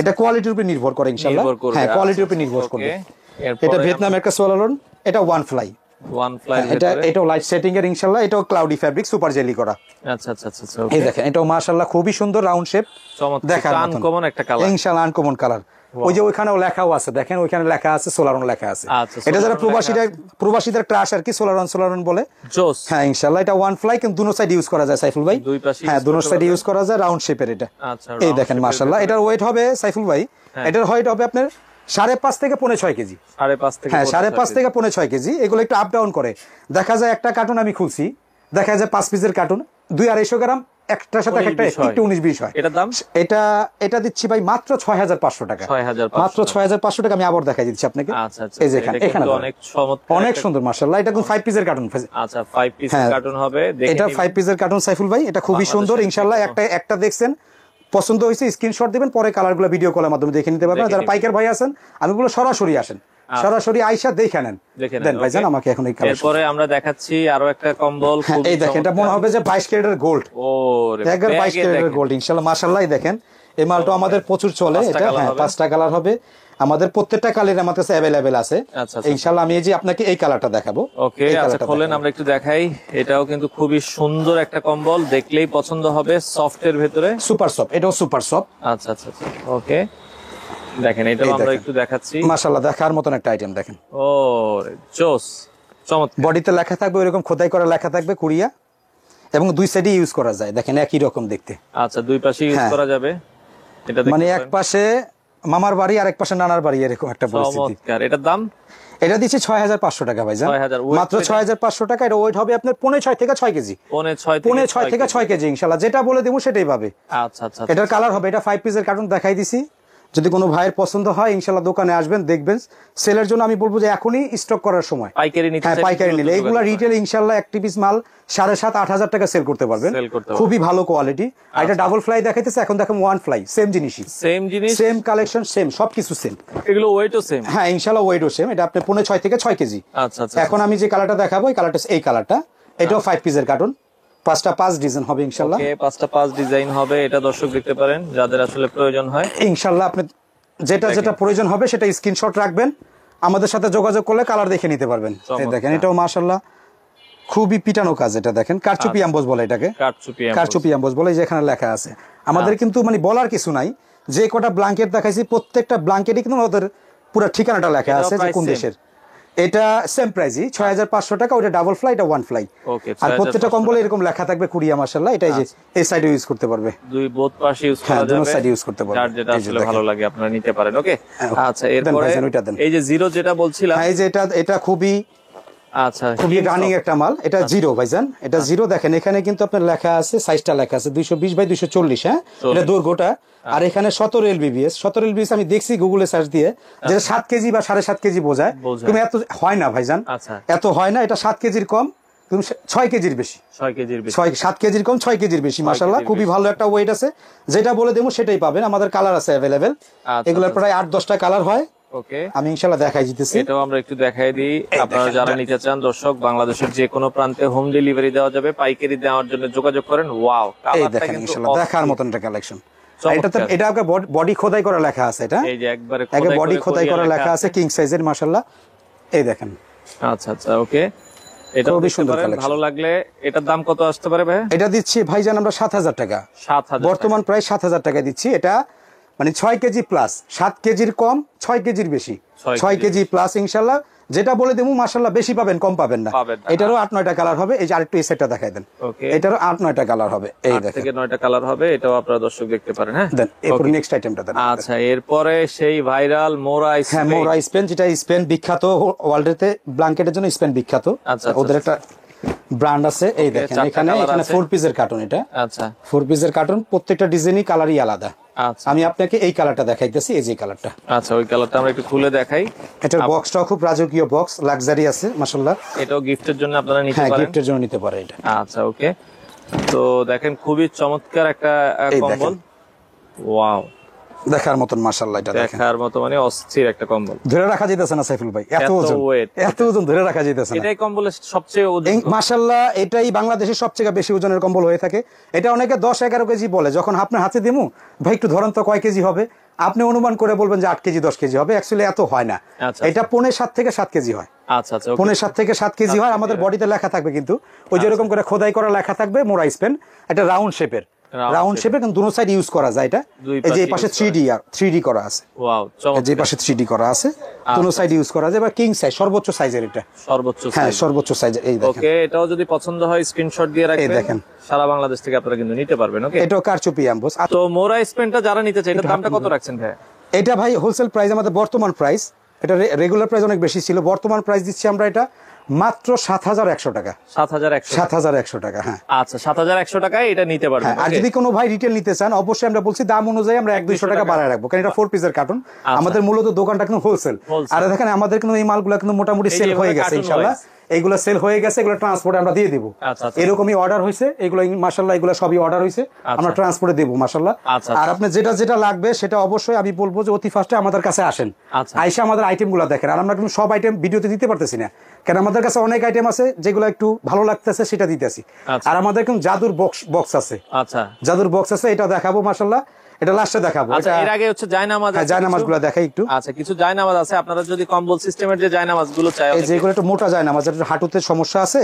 S1: এটা কোয়ালিটির উপর নির্ভর করে ইনশাআল্লাহ। হ্যাঁ কোয়ালিটির উপর নির্ভর করবে। এটা ভিয়েতনামের একটা সোলারন, এটা ওয়ান ফ্লাই। এটাও লাইট সেটিং এর ইনশাআল্লাহ। এটাও ক্লাউডি ফ্যাব্রিক, সুপার জেলি করা।
S2: আচ্ছা আচ্ছা আচ্ছা,
S1: এই দেখেন, এটাও মাশাআল্লাহ খুবই সুন্দর, রাউন্ড শেপ,
S2: দেখার মতো আনকমন একটা কালার
S1: ইনশাআল্লাহ, আনকমন কালার। ওই যে ওইখানেও লেখাও আছে, দেখেন ওইখানে লেখা আছে সোলারন লেখা আছে। এটা যারা প্রবাসীদের ক্রাশ আর কি, সোলারন বলে। হ্যাঁ ইনশাআল্লাহ এটা ওয়ান ফ্লাই, কিন্তু দুনো সাইড ইউজ করা যায় সাইফুল ভাই। হ্যাঁ দুনো সাইড ইউজ করা যায়, রাউন্ড শেপের এটা। এই দেখেন মাশাআল্লাহ। এটার ওয়েট হবে সাইফুল ভাই, এটার ওয়েট হবে আপনার 5.5 থেকে 6.5 কেজি। হ্যাঁ 5.5 থেকে 6.5 কেজি। এগুলো একটু আপ ডাউন করে। দেখা যায় একটা কার্টুন আমি খুলছি, দেখা যায় 5 পিসের কার্টুন 2-250 গ্রাম, একটার সাথে একটা একটু 19-20 হয়। এটা দিচ্ছি ভাই মাত্র 6500 টাকা, মাত্র 6500 টাকা। আমি আবার দেখাই দিচ্ছি আপনাকে। এই যে এখানে অনেক সুন্দর মাশাআল্লাহ। এটা কিন্তু 5 পিসের কার্টুন।
S2: আচ্ছা 5 পিসের কার্টুন হবে,
S1: এটা 5 পিসের কার্টুন সাইফুল ভাই। এটা খুবই সুন্দর ইনশাআল্লাহ। একটা দেখছেন পছন্দ হয়েছে, স্ক্রিনশট দিবেন, পরে কালারগুলো ভিডিও কলের মাধ্যমে দেখে নিতে পারবেন। যারা পাইকার ভাই আছেন, আমি বলবো সরাসরি আসেন, সরাসরি আইসা দেখে নেন। দেন ভাইজান আমাকে এখন এই কালার।
S2: এরপরে আমরা দেখাচ্ছি আরো একটা কম্বল।
S1: এই দেখেন, এটা মনে হবে যে 22 ক্যারেটের গোল্ড। ওরে 22 ক্যারেটের গোল্ড ইনশাআল্লাহ মাশাআল্লাহ। দেখেন এই মালটা আমাদের প্রচুর চলে। এটা হ্যাঁ 5টা কালার হবে আমাদের, প্রত্যেকটা কালার আমাদের কাছে अवेलेबल আছে ইনশাআল্লাহ। আমি এই যে আপনাকে এই কালারটা দেখাবো।
S2: ওকে আচ্ছা খোলেন, আমরা একটু দেখাই। এটাও কিন্তু খুবই সুন্দর একটা কম্বল, দেখলেই পছন্দ হবে, সফটের ভিতরে,
S1: সুপার সফট। এটাও সুপার সফট।
S2: আচ্ছা আচ্ছা ওকে দেখেন, এটাও আমরা একটু দেখাচ্ছি
S1: মাশাআল্লাহ। দেখার মতন একটা আইটেম দেখেন।
S2: ও জোস, চমৎকার।
S1: বডিতে লেখা থাকবে, এরকম খোদাই করা লেখা থাকবে কোরিয়া, এবং দুই সাইডে ইউজ করা যায়। দেখেন একই রকম দেখতে।
S2: আচ্ছা দুই পাশে ইউজ করা যাবে। এটা
S1: মানে এক পাশে মামার বাড়ি আর এক পাশে নানার বাড়ি, এরকম একটা পরিস্থিতি।
S2: চমৎকার। এটার দাম?
S1: এটা দিচ্ছি 6500 টাকা ভাইজান,
S2: 6000
S1: মাত্র 6500 টাকা। এটা ওয়েট হবে আপনার 6.5 থেকে 6 কেজি, 6.5 থেকে 6 কেজি ইনশাআল্লাহ। যেটা বলে দেবো সেটাই পাবে।
S2: আচ্ছা আচ্ছা।
S1: এটার কালার হবে, এটা 5 পিসের কার্টুন দেখাই দিছি। যদি কোনো ভাইয়ের পছন্দ হয় ইনশাআল্লাহ দোকানে আসবেন, দেখবেন। সেলের জন্য আমি বলবো যে এখনই স্টক করার সময়,
S2: পাইকারি নিতে।
S1: হ্যাঁ পাইকারি নিলে এগুলা রিটেল ইনশাআল্লাহ এক পিস মাল 7,500-8,000 টাকা সেল করতে পারবেন, খুবই ভালো কোয়ালিটি। আর এটা ডাবল ফ্লাই দেখাইতেছে, এখন দেখেন ওয়ান ফ্লাই, সেম জিনিসই,
S2: সেম জিনিস,
S1: সেম কালেকশন, সেম সবকিছু সেম।
S2: এগুলো ওয়েটও সেম?
S1: হ্যাঁ ইনশাআল্লাহ ওয়েটও সেম। এটা আপনি 6.5 থেকে 6 কেজি।
S2: আচ্ছা আচ্ছা।
S1: এখন আমি যে কালারটা দেখাবো এই কালারটা, এই কালারটা, এটাও 5 পিসের কার্টুন, 5টা 5 ডিজাইন হবে ইনশাআল্লাহ।
S2: ওকে, 5টা 5 ডিজাইন হবে। এটা দর্শক দেখতে পারেন যাদের আসলে প্রয়োজন হয়
S1: ইনশাআল্লাহ। আপনি যেটা যেটা প্রয়োজন হবে সেটা স্ক্রিনশট রাখবেন, আমাদের সাথে যোগাযোগ করলে কালার দেখে নিতে পারবেন। এই দেখেন, এটাও মাশাআল্লাহ খুবই পিটানো কাজ। এটা দেখেন কারচুপি অ্যাম্বোস বলে এটাকে, কারচুপি অ্যাম্বোস বলে, যেখানে লেখা আছে। আমাদের কিন্তু মানে বলার কিছু নাই, যে কটা ব্ল্যাঙ্কেট দেখাইছি প্রত্যেকটা ব্ল্যাঙ্কেটই কিন্তু আমাদের পুরো ঠিকানাটা লেখা আছে যে কোন দেশের। এটা সেম প্রাইসই 6500 টাকা। ওটা ডাবল ফ্লাই, এটা ওয়ান ফ্লাই। আর প্রত্যেকটা কম্বলে এরকম লেখা থাকবে কুরিয়া মাশাআল্লাহ। এটাই যে এই সাইডে ইউজ করতে পারবে,
S2: দুই বোথ পাশে ইউজ করা যাবে,
S1: দুই সাইডে ইউজ করতে পারবে,
S2: যার যেটা আসলে ভালো লাগে আপনারা নিতে পারেন। ওকে আচ্ছা, এরপরে এই যে জিরো যেটা বলছিলাম,
S1: এই যে এটা খুবই
S2: আচ্ছা
S1: খুবই রানিং একটা মাল। এটা জিরো ভাইজান, এটা জিরো। দেখেন এখানে কিন্তু আপনার লেখা আছে, সাইজটা লেখা আছে 220/240। হ্যাঁ, এটা দৈর্ঘ্যটা। আর এখানে 17 LBBS। 17 LBBS আমি দেখছি গুগলে সার্চ দিয়ে, যেটা 7 কেজি বা 7.5 কেজি বোঝায়, কিন্তু এত হয় না ভাইজান, এত হয় না। এটা 7 কেজির কম, তুমি 6 কেজির বেশি,
S2: 6 কেজির বেশি,
S1: 7 কেজির কম 6 কেজির বেশি মাশাআল্লাহ। খুবই ভালো একটা ওয়েট আছে। যেটা বলে দেবো সেটাই পাবেন। আমাদের কালার আছে অ্যাভেলেবেল, এগুলোর প্রায় 8-10টা কালার হয়।
S2: ওকে,
S1: আমি ইনশাআল্লাহ দেখাই দিতেছি।
S2: এটাও আমরা একটু দেখাই দিই। আপনারা যারা নিতে চান দর্শক, বাংলাদেশের যে কোনো প্রান্তে হোম ডেলিভারি দেওয়া যাবে। পাইকারি দেওয়ার জন্য যোগাযোগ করেন। ওয়াও, কালারটা কিন্তু
S1: ইনশাআল্লাহ দেখার মতন একটা কালেকশন। এটা বডি খোদাই করা লেখা আছে, এটা
S2: এই যে একবারে
S1: বডি খোদাই করা লেখা আছে, কিং সাইজের মাশাআল্লাহ। এই দেখেন।
S2: আচ্ছা আচ্ছা, ওকে, এটা খুবই সুন্দর কালেকশন। ভালো লাগলে এটার দাম কত আসতে পারে ভাই?
S1: এটা দিচ্ছি ভাইজান আমরা 7000 টাকা,
S2: 7000
S1: বর্তমান প্রাইস 7000 টাকা দিচ্ছি। এটা মানে 6 কেজি প্লাস, 7 কেজির কম, 6 কেজির বেশি, 6 কেজি প্লাস ইনশাআল্লাহ। যেটা বলে দেবো মাশাআল্লাহ, বেশি পাবেন, কম পাবেন না। এটারও 8-9টা কালার হবে। এই যে আরেকটু এই সেটটা দেখাই দেন, এটারও 8-9টা কালার হবে। এই দেখেন,
S2: 8 থেকে 9টা কালার হবে। এটাও আপনারা দর্শক দেখতে পারেন। হ্যাঁ,
S1: দেন এরপর নেক্সট আইটেমটা দেন।
S2: আচ্ছা, এরপরে সেই ভাইরাল মোরা স্পেন।
S1: হ্যাঁ, মোরা স্পেন, যেটা স্পেন বিখ্যাত, ওয়ার্ল্ডেতে ব্ল্যাঙ্কেটের জন্য স্পেন বিখ্যাত।
S2: আচ্ছা,
S1: ওদের একটা ব্র্যান্ড আছে। এই দেখেন এখানে 4 পিসের কার্টুন। এটা
S2: আচ্ছা
S1: 4 পিসের কার্টুন, প্রত্যেকটা ডিজাইনই কালারই আলাদা।
S2: আচ্ছা,
S1: আমি আপনাকে এই কালারটা দেখাইতেছি, এই যে কালারটা।
S2: আচ্ছা, ওই কালারটা আমরা একটু খুলে দেখাই।
S1: এটার বক্সটাও খুব রাজকীয় বক্স, লাক্সারি আছে মাশাআল্লাহ।
S2: এটাও গিফটের জন্য আপনারা নিতে পারেন।
S1: হ্যাঁ, গিফটের জন্য নিতে পারে এটা।
S2: আচ্ছা, ওকে। তো দেখেন খুবই চমৎকার একটা কম্বল। ওয়াও,
S1: দেখার মতন মাশাআল্লাহ। এটা
S2: দেখার মতো মানে অস্থির একটা কম্বল।
S1: ধরে রাখা যাইতেছে না সাইফুল ভাই, এত ওজন, এত ওজন ধরে রাখা যাইতেছে না।
S2: এটাই কম্বলের সবচেয়ে ওজন
S1: মাশাআল্লাহ। এটাই বাংলাদেশের সবচেয়ে বেশি ওজনের কম্বল হয়ে থাকে। এটা অনেকে 10-11 কেজি বলে। যখন আপনার হাতে দিমু, ভাই একটু ধরেন তো কয় কেজি হবে, আপনি অনুমান করে বলবেন যে 8 কেজি 10 কেজি হবে। অ্যাকচুয়ালি এত হয় না। এটা 7.5 থেকে 7 কেজি হয়।
S2: আচ্ছা আচ্ছা,
S1: 7.5 থেকে 7 কেজি হয়। আমাদের বডিতে লেখা থাকবে কিন্তু ওই যেরকম করে খোদাই করা লেখা থাকবে মোরা স্পেন। এটা রাউন্ড শেপের, কিন্তু দুটো সাইড ইউজ করা যায়। এটা এই যে পাশে 3D করা আছে।
S2: ওয়াও, চমৎকার।
S1: যে পাশে 3D করা আছে, দুটো সাইড ইউজ করা যায়। বা কিং সাইজ, সর্বোচ্চ সাইজের। এটা
S2: সর্বোচ্চ সাইজ,
S1: হ্যাঁ সর্বোচ্চ সাইজের। এই দেখেন।
S2: ওকে, এটাও যদি পছন্দ হয় স্ক্রিনশট দিয়ে রাখবেন।
S1: এই দেখেন,
S2: সারা বাংলাদেশ থেকে আপনারা কিন্তু নিতে পারবেন। ওকে,
S1: এটাও কারচুপি অ্যাম্বোস।
S2: তো মোরা স্পেনটা যারা নিতে চায়, এটার দামটা কত রাখছেন ভাই?
S1: এটা ভাই হোলসেল প্রাইস, আমাদের বর্তমান প্রাইস, এটা রেগুলার প্রাইস অনেক বেশি ছিল। বর্তমান প্রাইস দিচ্ছি আমরা এটা মাত্র 7100 টাকা। 7100 টাকা। হ্যাঁ,
S2: আচ্ছা, 7100 টাকায় এটা নিতে পারবেন।
S1: আর যদি কোনো ভাই রিটেল নিতে চান, অবশ্যই আমরা বলছি দাম অনুযায়ী আমরা 1-200 টাকা বাড়ায় রাখবো, কারণ এটা 4 পিসের কার্টুন। আমাদের মূলত দোকানটা কিন্তু হোলসেল। আর দেখেন আমাদের কিন্তু এই মালগুলো কিন্তু মোটামুটি সেল হয়ে গেছে ইনশাআল্লাহ। এইগুলো সেল হয়ে গেছে, এগুলো ট্রান্সপোর্টে আমরা দিয়ে দিব। এরকমই অর্ডার হয়েছে এগুলো মাশাআল্লাহ, এগুলো সবই অর্ডার হয়েছে, আমরা ট্রান্সপোর্টে দেবো মাশাআল্লাহ। আর আপনি যেটা যেটা লাগবে সেটা অবশ্যই আমি বলবো যে অতি ফার্স্টে আমাদের কাছে আসেন, আইসা আমাদের আইটেমগুলো দেখেন। আর আমরা কিন্তু সব আইটেম ভিডিওতে দিতে পারতেছি না, কারণ আমাদের কাছে অনেক আইটেম আছে যেগুলো একটু ভালো লাগতেছে সেটা দিতেছি। আর আমাদের কিন্তু জাদুর বক্স আছে।
S2: আচ্ছা,
S1: জাদুর বক্স আছে, এটা দেখাবো মাশাআল্লাহ, এটা লাস্টে দেখাবো।
S2: আচ্ছা, এর আগে হচ্ছে জায়নামাজ।
S1: জায়নামাজগুলো দেখাই একটু।
S2: আচ্ছা, কিছু জায়নামাজ আছে। আপনারা যদি কম্বল সিস্টেমের যে জায়নামাজগুলো চাই,
S1: এই যেগুলো একটু মোটা জায়নামাজ, একটু হাঁটুতে সমস্যা আছে,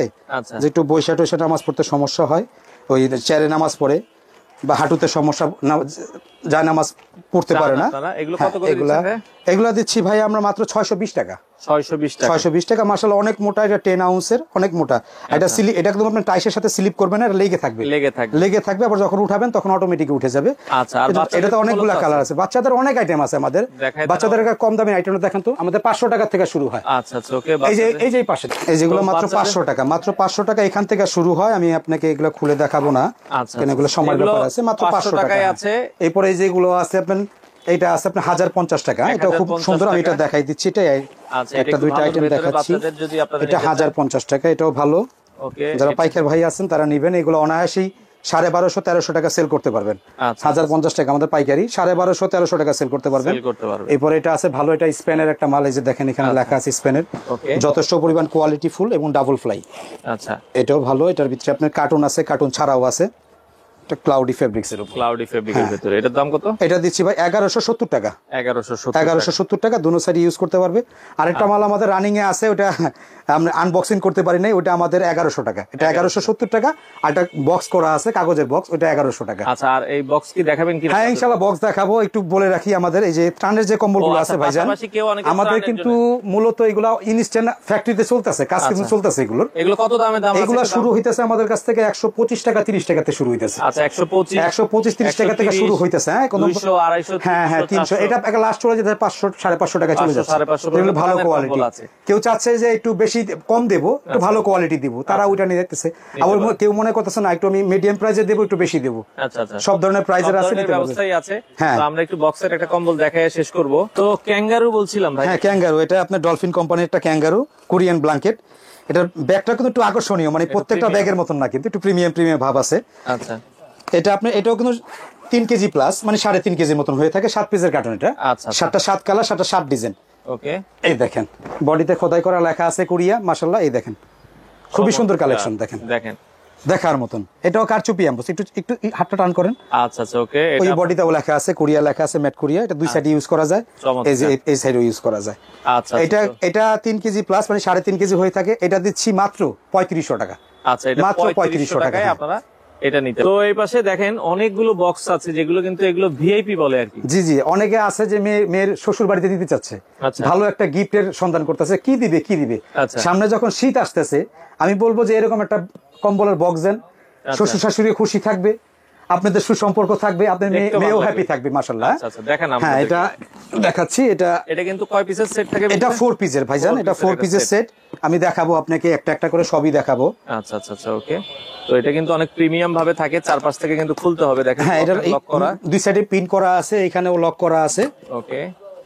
S1: যে একটু বৈশা টৈশা নামাজ পড়তে সমস্যা হয়, ওই চেয়ারে নামাজ পড়ে বা হাঁটুতে সমস্যা, জায়নামাজ পড়তে পারে না, এগুলা দিচ্ছি ভাই আমরা মাত্র 620 টাকা। 620 টাকা মাশাআল্লাহ, অনেক মোটা, এটা 10 আউন্সের, অনেক মোটা। এটা এটা একদম আপনার টাইসের সাথে স্লিপ করবে না, এটা লেগে থাকবে, আবার যখন উঠাবেন তখন অটোমেটিক উঠে যাবে।
S2: আচ্ছা, আর
S1: এটাতে অনেকগুলো কালার আছে, বাচ্চাদের অনেক আইটেম আছে আমাদের। বাচ্চাদের কম দামি আইটেম দেখেন তো, আমাদের 500 টাকা থেকে শুরু হয়।
S2: আচ্ছা আচ্ছা, ওকে।
S1: এই যে পাশে এই যেগুলো মাত্র 500 টাকা, মাত্র 500 টাকা এখান থেকে শুরু হয়। আমি আপনাকে এগুলো খুলে দেখাবো না, কারণ এগুলো সময়ের ব্যাপার আছে। মাত্র 500 টাকায় আছে। এরপরে এই যেগুলো আছে আপনার, এটা আছে আপনার 1050 টাকা। এটা খুব সুন্দর, আমি এটা দেখাই দিচ্ছি। এটাই একটা দুইটা আইটেম দেখাচ্ছি। এটা 1050 টাকা, এটাও ভালো। যারা পাইকার ভাই আছেন তারা নিবেন। এগুলো অনায়াসেই 1250-1300 টাকা সেল করতে পারবেন। 1050 টাকা আমাদের পাইকারি, 1250-1300 টাকা সেল করতে পারবেন। এরপরে এটা আছে ভালো, এটা স্পেনের একটা মাল। এই যে দেখেন এখানে লেখা আছে স্পেনের, যথেষ্ট পরিমাণ কোয়ালিটি ফুল এবং ডাবল ফ্লাই। আচ্ছা, এটাও ভালো। এটার ভিতরে আপনার কার্টুন আছে, কার্টুন ছাড়াও আছে। ক্লাউডি ফেব্রিক্স এর উপর,
S2: ক্লাউডি ফেব্রিক্সের ভিতরে। এটার দাম কত?
S1: এটা দিচ্ছি ভাই 1170 টাকা। 1170 টাকা, দুনো সাইড ইউজ করতে পারবে। আরেকটা মাল আমাদের রানিং এ আছে, ওটা আমরা আনবক্সিং করতে পারি নাই, ওটা আমাদের 1100 টাকা। এটা 1170 টাকা। আর একটা বক্স করা আছে, কাগজের বক্স, ওটা 1100 টাকা।
S2: আচ্ছা, আর এই বক্স কি দেখাবেন কি?
S1: হ্যাঁ, ইনশাআল্লাহ বক্স দেখাবো। একটু বলে রাখি, আমাদের এই যে ত্রাণের যে কম্বলগুলো আছে ভাইজান, আমাদের কিন্তু মূলত এগুলো ইনস্ট্যান্ট ফ্যাক্টরিতে চলতেছে, কাজ কিন্তু চলতেছে। এগুলো
S2: কত দামে দাম?
S1: এগুলো শুরু হইতেছে আমাদের কাছ থেকে 125 টাকা 30 টাকাতে শুরু হইতেছে।
S2: আচ্ছা,
S1: 125-30 টাকা থেকে শুরু হইতেছে। হ্যাঁ,
S2: 200-250,
S1: হ্যাঁ 300। এটা একটা লাস্ট চলে যেতে 500-550 টাকা চলে যাচ্ছে। এগুলো ভালো কোয়ালিটি। কেউ চাচ্ছে যে একটু বেশি কম দেবো, একটু ভালো কোয়ালিটি দিব, তারা ওইটা নিয়ে দেখতেছে। আবার কেউ মনে করতেছে না, একটু আমি মিডিয়াম প্রাইসে দেবো, একটু বেশি দেবো।
S2: আচ্ছা আচ্ছা,
S1: সব ধরনের প্রাইসের আছে,
S2: ব্যবস্থাই আছে। হ্যাঁ, আমরা একটু বক্সের একটা কম্বল দেখায় শেষ করব। তো ক্যাঙ্গারু বলছিলাম ভাই।
S1: হ্যাঁ, ক্যাঙ্গারু, এটা আপনার ডলফিন কোম্পানির একটা ক্যাঙ্গারু কোরিয়ান ব্ল্যাঙ্কেট। এটার ব্যাগটা কিন্তু একটু আকর্ষণীয়, মানে প্রত্যেকটা ব্যাগের মতন না, কিন্তু একটু প্রিমিয়াম ভাব আছে। আচ্ছা, এটা আপনার এটাও কিন্তু 3 কেজি প্লাস, মানে 3.5 কেজির মতন হয়ে থাকে। 7 পিসের কার্টন এটা। আচ্ছা, 7টা 7 কালার, 7টা 7 ডিজাইন। ওকে, এই দেখেন বডিতে খোদাই করা লেখা আছে কোরিয়া। মাশাআল্লাহ, এই দেখেন খুবই সুন্দর কালেকশন। দেখেন দেখার মতন। এটাও কারচুপি এমবস। একটু হাতটা টান করেন। আচ্ছা আচ্ছা, ওকে। ওই বডিতেও লেখা আছে কোরিয়া, লেখা আছে ম্যাট কোরিয়া। এটা দুই সাইডে ইউজ করা যায়, এই যে এই সাইডেও ইউজ করা যায়। আচ্ছা, এটা 3 কেজি প্লাস, মানে 3.5 কেজি হয়ে থাকে। এটা দিচ্ছি মাত্র 3500 টাকা। আচ্ছা, এটা মাত্র 3500 টাকায় আপনারা
S2: এটা নিতে। তো এই পাশে দেখেন অনেকগুলো বক্স আছে, যেগুলো কিন্তু এগুলো ভিআইপি বলে আর কি।
S1: জি জি, অনেকে আছে যে মেয়ের শ্বশুর বাড়িতে দিতে চাচ্ছে, ভালো একটা গিফটের সন্ধান করতেছে, কি দিবে। সামনে যখন শীত আসতেছে, আমি বলবো যে এরকম একটা কম্বলের বক্স দেন। শ্বশুর শাশুড়ি খুশি থাকবে, আপনাদের সুসম্পর্ক থাকবে, আপনার মেয়েও হ্যাপি থাকবে। মাশাআল্লাহ। দেখেন, হ্যাঁ এটা দেখাচ্ছি। এটা
S2: কিন্তু কয় পিসের সেট থাকে?
S1: এটা 4 পিসের ভাইজান, এটা 4 পিসের সেট। আমি দেখাবো আপনাকে একটা একটা করে, সবই দেখাবো। আচ্ছা আচ্ছা আচ্ছা, ওকে। তো এটা কিন্তু অনেক প্রিমিয়াম ভাবে থাকে, চারপাশ থেকে কিন্তু খুলতে হবে। দেখেন, হ্যাঁ, এটা লক করা, দুই সাইডে পিন করা আছে, এখানেও লক করা আছে। ওকে,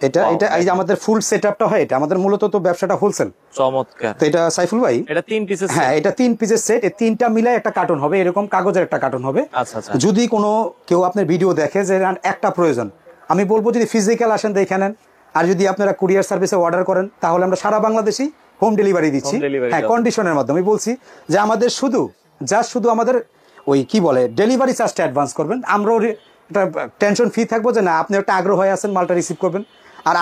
S1: এটা এই যে আমাদের ফুল সেটআপটা হয়, এটা আমাদের মূলত তো ব্যবসাটা হোলসেল। চমৎকার। তো এটা সাইফুল ভাই, এটা 3 পিসের, হ্যাঁ এটা 3 পিসের সেট। এই 3টা মিলাই একটা কার্টন হবে, এরকম কাগজের একটা কার্টন হবে। আচ্ছা আচ্ছা, যদি কোনো কেউ আপনার ভিডিও দেখে যে একটা প্রয়োজন, আমি বলবো যদি ফিজিক্যাল আসেন দেখে নেন, আর যদি আপনারা কুরিয়ার সার্ভিসে অর্ডার করেন, তাহলে আমরা সারা বাংলাদেশে হোম ডেলিভারি দিচ্ছি। হ্যাঁ, কন্ডিশনের মাধ্যমে। আমি বলছি যে আমাদের শুধু আমাদের ওই কি বলে ডেলিভারি চার্জটা অ্যাডভান্স করবেন। আমরাও একটা টেনশন ফ্রি থাকবো যে না, আপনি একটা আগ্রহ হয়ে আছেন, মালটা রিসিভ করবেন। আর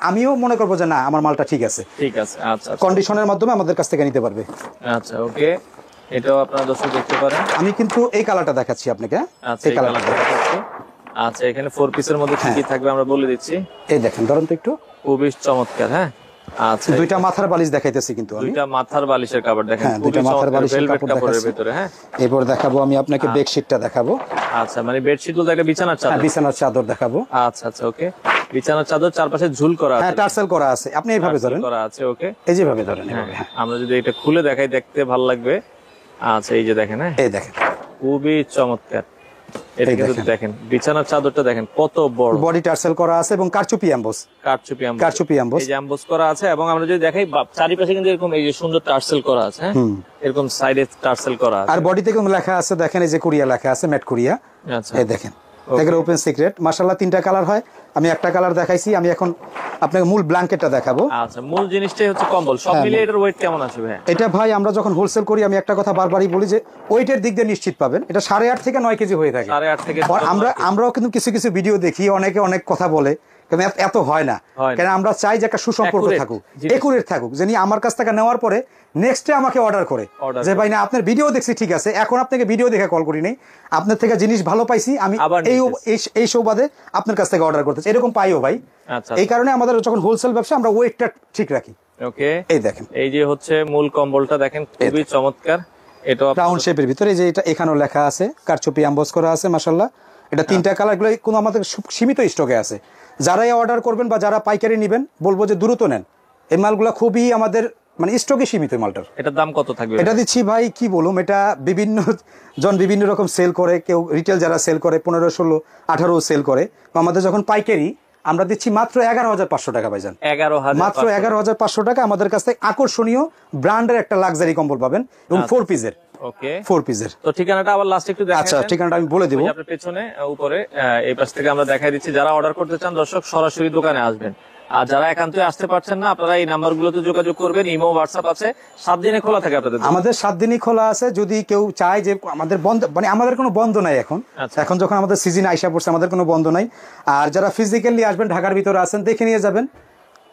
S1: আমিও মনে করবো যে না, আমার মালটা ঠিক আছে। আচ্ছা, কন্ডিশনের মাধ্যমে আমাদের কাছ থেকে নিতে পারবে। আচ্ছা, ওকে। এটাও আপনারা দর্শক দেখতে পারেন। আমি কিন্তু এই কালারটা দেখাচ্ছি আপনাকে। এই কালারটা দেখাচ্ছি। আচ্ছা, এখানে 4 পিসের মধ্যে কি থাকবে আমরা বলে দিচ্ছি। এই দেখেন, ধরুন তো একটু, খুবই চমৎকার। হ্যাঁ, আচ্ছা, দুইটা মাথার বালিশ দেখাইতেছি কিন্তু আমি। দুইটা মাথার বালিশের কাপড় দেখেন। হ্যাঁ, দুইটা মাথার বালিশের কাপড়ের ভিতরে। হ্যাঁ, এরপর দেখাবো আমি আপনাকে বেডশিটটা দেখাবো। আচ্ছা, মানে বেডশিট বলতে একটা বিছানার চাদর। হ্যাঁ, বিছানার চাদর দেখাবো। আচ্ছা আচ্ছা, ওকে। বিছানার চাদর চারপাশে ঝুল করা আছে। হ্যাঁ, টার্সেল করা আছে। আপনি এইভাবে ধরেন, করা আছে। ওকে, এই যেভাবে ধরেন এভাবে। হ্যাঁ, আমরা যদি এটা খুলে দেখাই, দেখতে ভালো লাগবে। আচ্ছা, এই যে দেখেন, হ্যাঁ এই দেখেন, খুবই চমৎকার। এটা কিন্তু দেখেন, বিছানার চাদরটা দেখেন কত বড়, বডি টার্সেল করা আছে এবং কারচুপি এমবস এই যে এমবস করা আছে। এবং আমরা যদি দেখাই, চারিপাশে কিন্তু এরকম এই যে সুন্দর টার্সেল করা আছে। হ্যাঁ, এরকম সাইডে টার্সেল করা আছে। আর বডিতে কিন্তু লেখা আছে, দেখেন এই যে কোরিয়া লেখা আছে, ম্যাট কোরিয়া। আচ্ছা, এই দেখেন, দেখেন ওপেন সিক্রেট। মাশাআল্লাহ, 3টা কালার হয়। আমি একটা কালার দেখাইছি, আমি এখন আপনাকে মূল ব্ল্যাঙ্কেটটা দেখাবো। আচ্ছা, মূল জিনিসটাই হচ্ছে কম্বল। সব মিলিয়ে এটার ওয়েট কেমন আসবে ভাই? এটা ভাই আমরা যখন হোলসেল করি, আমি একটা কথা বারবারই বলি যে ওয়েটের দিক দিয়ে নিশ্চিত পাবেন। এটা 8.5 থেকে 9 কেজি হয়ে থাকে। 8.5 থেকে আমরাও কিন্তু কিছু কিছু ভিডিও দেখি, অনেকে অনেক কথা বলে, কিন্তু এত হয় না। কারণ আমরা চাই যে একটা সুসম্পর্ক থাকুক, একুরেট থাকুক, যিনি আমার কাছ থেকে নেওয়ার পরে নেক্সট ডে আমাকে অর্ডার করে যে ভাই না, আপনার ভিডিও দেখছি, ঠিক আছে, এখন আপনাকে ভিডিও দেখে কল করি নাই, আপনার থেকে জিনিস ভালো পাইছি, আমি এই সৌবাদে আপনার কাছ থেকে অর্ডার করতে করতেছে, এরকম পাইও ভাই।
S2: আচ্ছা,
S1: এই কারণে আমাদের যখন হোলসেল ব্যবসা আমরা ওয়েটটা ঠিক রাখি।
S2: ওকে,
S1: এই দেখেন,
S2: এই যে হচ্ছে মূল কম্বলটা দেখেন, খুবই চমৎকার। এটা
S1: রাউন্ড শেপের ভিতরে যে এটা এখানেও লেখা আছে, কারচুপি এমবস করা আছে মাশাআল্লাহ। এটা 3টা কালার, গুলো কোনো আমাদের সীমিত স্টকে আছে। যারাই অর্ডার করবেন বা যারা পাইকারি নেবেন বলবো যে দ্রুত নেন, এই মালগুলো খুবই আমাদের মানে স্টকে সীমিত। মালটার
S2: এটার দাম কত থাকবে?
S1: এটা দিচ্ছি ভাই কি বলুম, এটা বিভিন্ন জন বিভিন্ন রকম সেল করে, কেউ রিটেল যারা সেল করে 15, 16, 18 সেল করে। আমাদের যখন পাইকারি আমরা দিচ্ছি মাত্র 11,500 টাকা ভাইজান।
S2: 11,000,
S1: মাত্র 11,500 টাকা। আমাদের কাছ থেকে আকর্ষণীয় ব্র্যান্ডের একটা লাক্সারি কম্বল পাবেন এবং 4 পিসের।
S2: ওকে,
S1: 4 পিসের।
S2: তো ঠিকানাটা আবার লাস্ট একটু দেখাই।
S1: আচ্ছা, ঠিকানাটা আমি বলে দেব।
S2: আপনার পেছনে উপরে এই পাশ থেকে আমরা দেখাই দিচ্ছি। যারা অর্ডার করতে চান দর্শক সরাসরি দোকানে আসবেন, আর যারা একান্তই আসতে পারছেন না আপনারা এই নাম্বারগুলোতে যোগাযোগ করবেন। ইমো, হোয়াটসঅ্যাপ আছে, 7 দিনে খোলা থাকে আপনাদের?
S1: আমাদের 7 দিনই খোলা আছে। যদি কেউ চায় যে আমাদের বন্ধ, মানে আমাদের কোনো বন্ধ নাই এখন। এখন যখন আমাদের সিজন আইসা পড়ছে আমাদের কোনো বন্ধ নাই। আর যারা ফিজিক্যালি আসবেন, ঢাকার ভিতরে আছেন, দেখে নিয়ে যাবেন,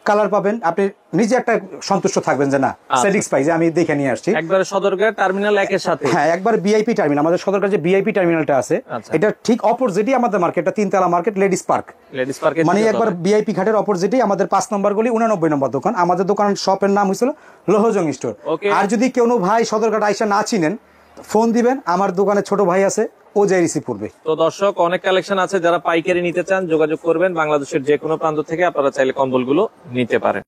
S1: কালার পাবেন, আপনি নিজে একটা সন্তুষ্ট থাকবেন যে না স্যাটিসফাই যে আমি দেখে নিয়ে আসছি।
S2: একবারে সদরঘাট টার্মিনাল 1 এর সাথে?
S1: হ্যাঁ, একবার ভিআইপি টার্মিনাল, আমাদের সদরঘাট যে ভিআইপি টার্মিনালটা আছে এটা ঠিক অপোজিটই আমাদের মার্কেটটা, 3তলা মার্কেট, লেডিস পার্ক।
S2: লেডিস পার্কে
S1: মানে একবার ভিআইপি ঘাটের অপোজিটই আমাদের 5 নম্বর গলি 89 নম্বর দোকান। আমাদের দোকান শপের নাম হয়েছিল লোহজং স্টোর। আর যদি কেউ ভাই সদরঘাট আইসা না চিনেন ফোন দিবেন, আমার দোকানে ছোট ভাই আছে, ও যাই রিসিভ করবে।
S2: তো দর্শক অনেক কালেকশন আছে, যারা পাইকারি নিতে চান যোগাযোগ করবেন। বাংলাদেশের যে কোনো প্রান্ত থেকে আপনারা চাইলে কম্বলগুলো নিতে পারেন।